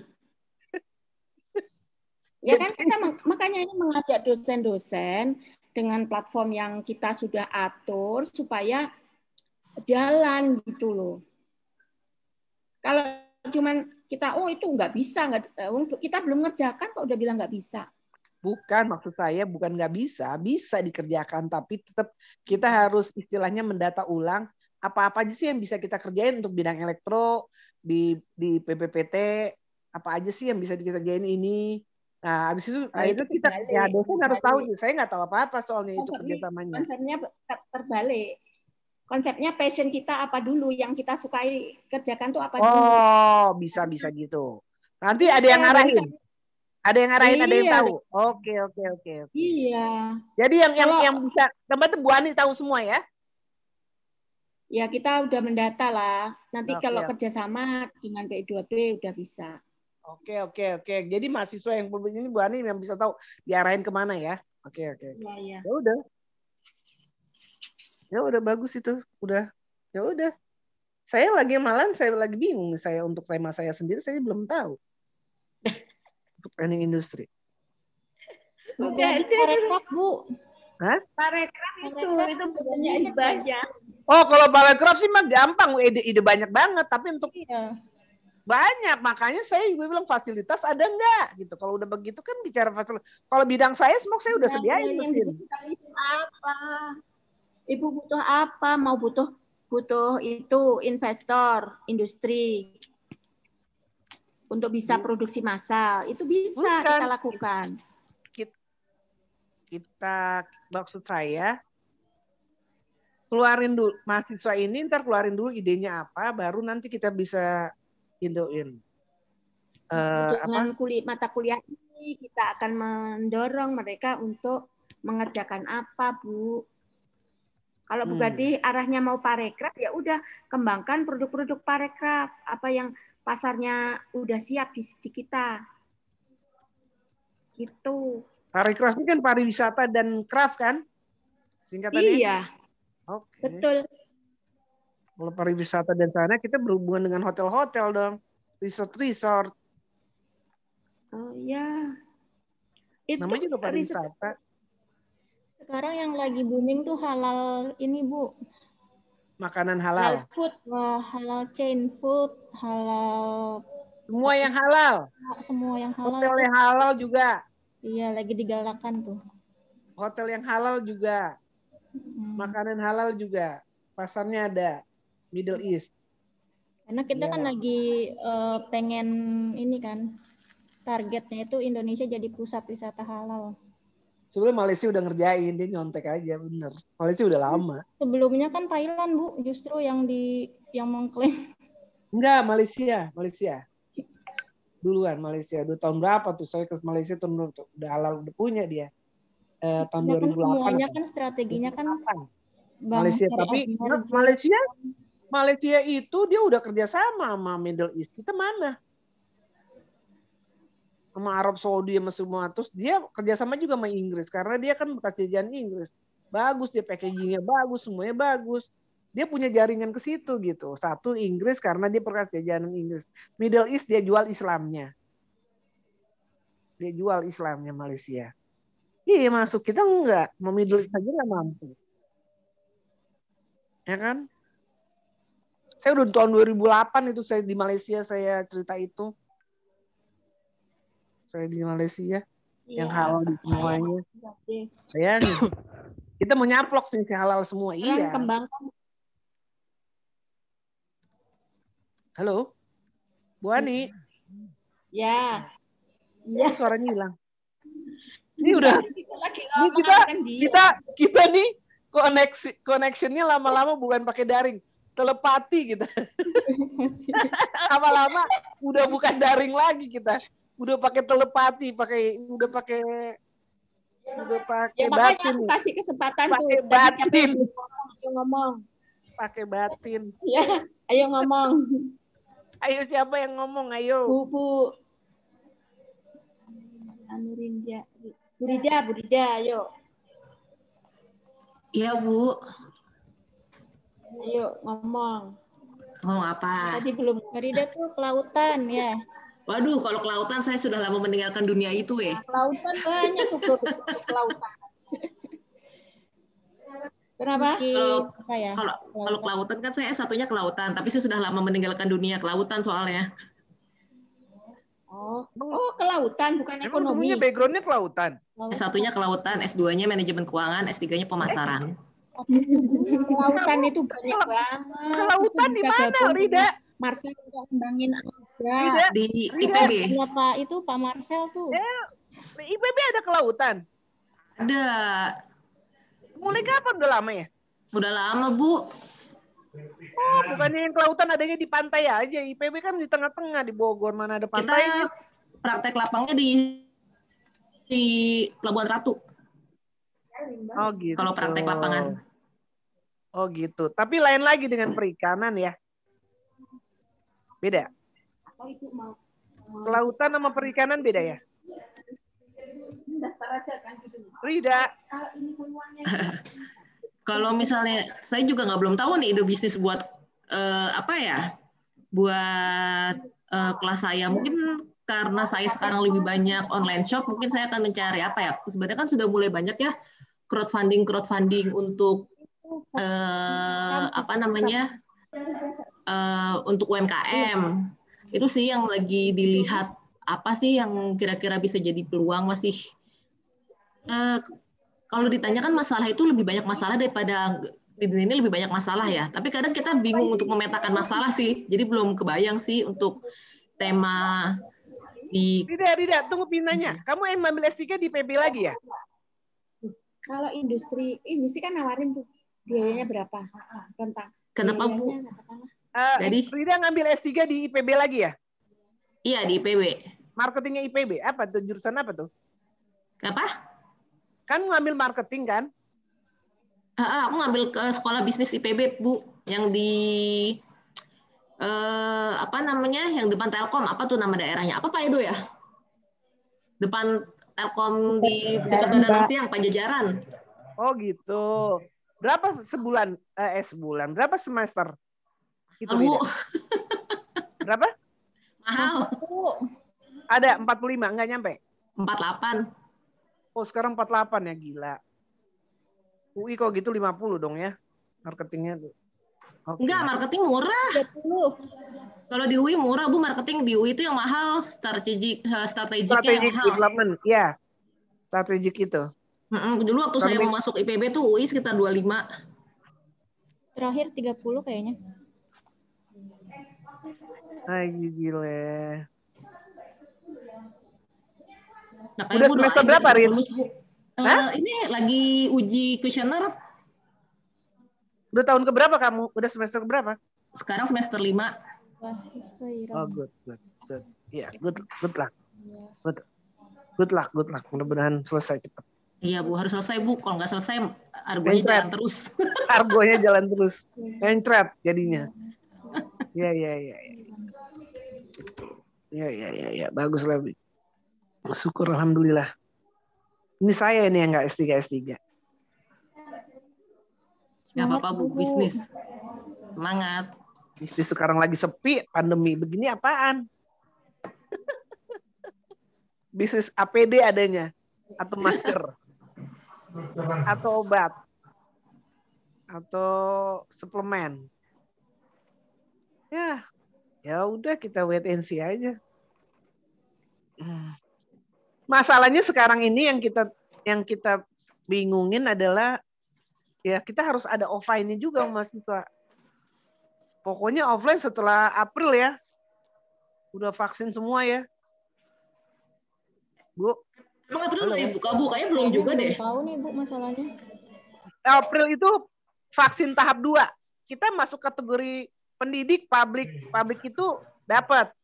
Ya kan kita makanya ini mengajak dosen-dosen dengan platform yang kita sudah atur supaya jalan gitu loh. Kalau cuman kita itu nggak bisa, kita belum ngerjakan kok udah bilang nggak bisa. Bukan, maksud saya bukan nggak bisa dikerjakan, tapi tetap kita harus istilahnya mendata ulang apa-apa aja sih yang bisa kita kerjain untuk bidang elektro di PPPT, apa aja sih yang bisa kita kerjain ini. Nah, habis itu kita ya dosen harus tahu. Saya nggak tahu apa-apa soalnya itu kerjasamanya. Konsepnya terbalik. Konsepnya passion kita apa dulu, yang kita sukai kerjakan tuh apa dulu. Oh, bisa gitu. Nanti ada yang ngarahin. Ada yang ngarahin, ada yang tahu. Oke. Iya. Jadi yang bisa tempat Bu Ani tahu semua ya? Ya, kita udah mendata lah. Nanti kalau kerjasama dengan P2P udah bisa. Oke. Jadi mahasiswa yang ini Bu Ani yang bisa tahu diarahin kemana ya? Oke. Iya. Ya udah bagus itu. Ya udah. Saya lagi bingung saya untuk tema saya sendiri saya belum tahu. Untuk planning industri. Parekraf, Bu. Hah? Parekraf itu banyak. Oh, kalau parekraf sih mah gampang, ide banyak banget, tapi untuk banyak, makanya saya juga bilang fasilitas ada enggak gitu. Kalau udah begitu kan bicara fasilitas. Kalau bidang saya saya udah sediain mesin. Apa? Ibu butuh apa? Mau butuh itu investor, industri untuk bisa produksi massal. Itu bisa kita lakukan. Kita maksud saya keluarin dulu mahasiswa ini, ntar keluarin dulu idenya apa, baru nanti kita bisa indoin. Dengan mata kuliah ini kita akan mendorong mereka untuk mengerjakan apa, Bu. Kalau Bu Gadi arahnya mau parekraf, ya udah kembangkan produk-produk parekraf, apa yang pasarnya udah siap di kita. Gitu. Parekraf ini kan pariwisata dan craft kan? Singkatannya? Iya. Oke. Betul. Kalau pariwisata dan sana kita berhubungan dengan hotel-hotel dong. Resort. Oh ya. Itu namanya juga pariwisata. Sekarang yang lagi booming tuh halal ini, Bu. Makanan halal. Halal food. Wah, halal chain food, halal. Semua yang halal. Semua yang halal. Hotel yang halal juga. Iya, lagi digalakan tuh. Hotel yang halal juga. Makanan halal juga. Pasarnya ada. Middle East. Karena kita kan lagi pengen ini kan. Targetnya itu Indonesia jadi pusat wisata halal. Sebenarnya Malaysia udah ngerjain, dia nyontek aja, bener. Malaysia udah lama. Sebelumnya kan Thailand, Bu, justru yang mengklaim. Enggak, Malaysia. Duluan Malaysia. Tahun berapa tuh saya ke Malaysia tahun udah halal, udah punya dia. Tahun 2008. Kan semuanya kan strateginya kan Malaysia, tapi Malaysia itu dia udah kerjasama sama Middle East. Kita mana? Sama Arab Saudi sama semua. Terus dia kerjasama juga sama Inggris karena dia kan bekas jajahan Inggris. Bagus dia packagingnya bagus, semuanya bagus. dia punya jaringan ke situ gitu. Satu Inggris karena dia bekas jajanan Inggris. Middle East dia jual Islamnya. Dia jual Islamnya Malaysia. Iya masuk, kita enggak. Mau Middle East aja nggak mampu. Ya kan? Saya udah tahun 2008 itu saya di Malaysia saya cerita itu. Saya di Malaysia yang halal di semuanya. Bayangin. Kita mau nyaplok sih halal semua. Iya. Kembangkan. Halo, Bu Ani. Ya. Ya. Suaranya hilang. Ini udah. Ini Kita nih connectionnya lama-lama bukan pakai daring, telepati kita. Lama-lama udah bukan daring lagi kita. Udah pakai telepati, udah pakai ya, batin. Makanya kasih kesempatan pakai tuh. Batin. Ayo ngomong. Pakai batin. Ya, ayo ngomong. Ayo siapa yang ngomong? Ayo. Bu. Anurinja. Bu Rida, ayo. Iya, Bu. Ayo ngomong. Ngomong apa? Tadi belum. Rida tuh kelautan ya. Waduh, kalau kelautan saya sudah lama meninggalkan dunia itu, Kelautan banyak tuh kelautan. Kenapa? Kalau kelautan kan saya S1-nya kelautan, tapi saya sudah lama meninggalkan dunia kelautan soalnya. Oh, kelautan bukan ekonomi. Background-nya kelautan. S1-nya kelautan, S2-nya manajemen keuangan, S3-nya pemasaran. Kelautan itu banyak banget. Kelautan di mana, Rida? Marcel udah kembangin aja. Di IPB. Ya, Pak, itu Pak Marcel tuh. IPB ada kelautan? Ada. Mulai kapan? Udah lama ya? Udah lama, Bu. Oh, bukannya yang kelautan adanya di pantai aja. IPB kan di tengah-tengah, di Bogor. Mana ada pantai? Kita praktek lapangnya di Pelabuhan Ratu. Oh gitu. Kalau praktek lapangan. Oh gitu. Tapi lain lagi dengan perikanan ya? Beda? Kelautan sama perikanan beda ya? Rida. Kalau misalnya, saya juga belum tahu nih ide bisnis buat buat kelas saya. Mungkin karena saya sekarang lebih banyak online shop, mungkin saya akan mencari apa ya? Sebenarnya kan sudah mulai banyak ya crowdfunding untuk untuk UMKM. Itu sih yang lagi dilihat, apa sih yang kira-kira bisa jadi peluang. Masih kalau ditanyakan masalah itu lebih banyak masalah daripada di dunia ini lebih banyak masalah ya. Tapi kadang kita bingung untuk memetakan masalah sih. Jadi belum kebayang sih untuk tema di. Rida, tunggu pinanya. Kamu yang ambil S3 di PB lagi ya? Kalau industri kan nawarin tuh biayanya berapa? Tentang. Kenapa, Bu? Jadi Rida ngambil S3 di IPB lagi ya? Iya, di IPB. Marketingnya IPB. Apa tuh? Jurusan apa tuh? Apa? Kan ngambil marketing kan? Aku ngambil ke sekolah bisnis IPB, Bu. Yang di yang depan Telkom. Apa tuh nama daerahnya? Apa Pak Edo ya? Depan Telkom di Pusat Danau Siang, Pajajaran. Oh gitu. Berapa sebulan? Sebulan. Berapa semester? Itu Bu. Berapa? Mahal. Ada 45, nggak nyampe? 48. Oh, sekarang 48 ya, gila. UI kok gitu 50 dong ya marketingnya tuh. Okay. Enggak, marketing murah. 30. Kalau di UI murah, Bu. Marketing di UI itu yang mahal, strategic development. Ya. Strategic itu. Dulu waktu saya mau masuk IPB tuh UI sekitar 25. Terakhir 30 kayaknya. Ay, gila. Nah, udah semester berapa, Rin? Ini lagi uji kuesioner. Udah tahun keberapa kamu? Udah semester keberapa? Sekarang semester 5. Oh, good. Iya, good luck. Good luck. Mudah-mudahan selesai cepat. Iya, Bu. Harus selesai, Bu. Kalau nggak selesai, argonya jalan terus. Argonya jalan terus. Encret jadinya. Iya. Ya. Bagus lah. Syukur, alhamdulillah. Ini saya ini yang nggak S3. Nggak apa-apa Bu, bisnis. Semangat. Bisnis sekarang lagi sepi, pandemi begini apaan? Bisnis APD adanya, atau masker, atau obat, atau suplemen. Ya udah kita wait and see aja. Masalahnya sekarang ini yang kita bingungin adalah ya kita harus ada offline-nya juga mahasiswa. Pokoknya offline setelah April ya. Udah vaksin semua ya. Bu. Emang April udah dibuka, Bu? Kayaknya belum juga deh. Tahu nih Bu masalahnya. April itu vaksin tahap 2. Kita masuk kategori pendidik, publik itu dapat.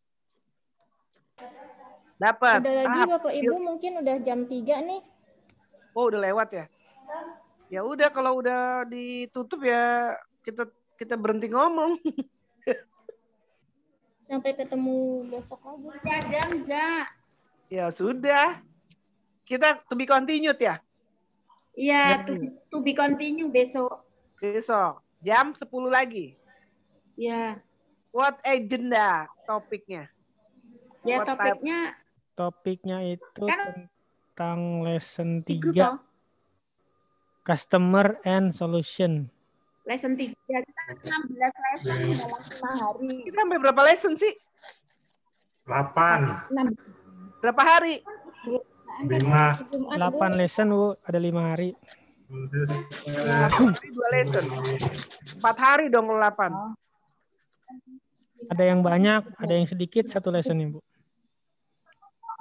Ada lagi Bapak Ibu mungkin udah jam 3 nih. Oh, udah lewat ya? Ya udah kalau udah ditutup ya kita berhenti ngomong. Sampai ketemu besok lagi. Enggak. Ya sudah. Kita to be continued ya? Iya, to be continue besok. Besok jam 10 lagi. Ya. What agenda topiknya? Ya What Topiknya itu kan, tentang lesson 3. Customer and Solution. Lesson 3. Kita 16 lesson dalam 5 hari. Kita sampai berapa lesson sih? 8. Berapa hari? 8 lesson Bu, ada 5 hari. Ya, 2 lesson. 4 hari dong kalau 8. Ada yang banyak, ada yang sedikit, 1 lesson nih Bu.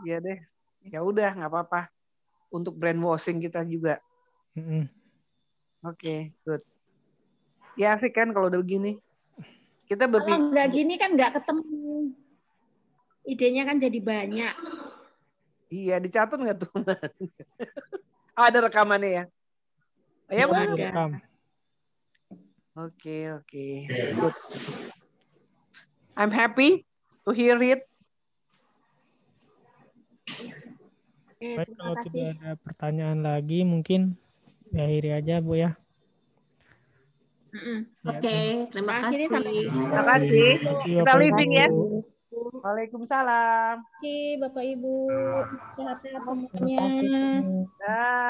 Iya deh. Ya udah, nggak apa-apa. Untuk brainwashing kita juga. Oke, good. Ya sih kan kalau udah begini. Kita berpikir. Kalau nggak gini kan nggak ketemu. Idenya kan jadi banyak. Iya, dicatat nggak tuh? Ada rekamannya ya? Ya, Bang. Oke. Good. I'm happy to hear it. Baik, kalau tidak ada pertanyaan lagi, mungkin diakhiri aja Bu ya. Oke, terima kasih. Terima kasih. Kita leaving ya. Waalaikumsalam. Terima kasih Bapak Ibu. Sehat-sehat semuanya. Dah.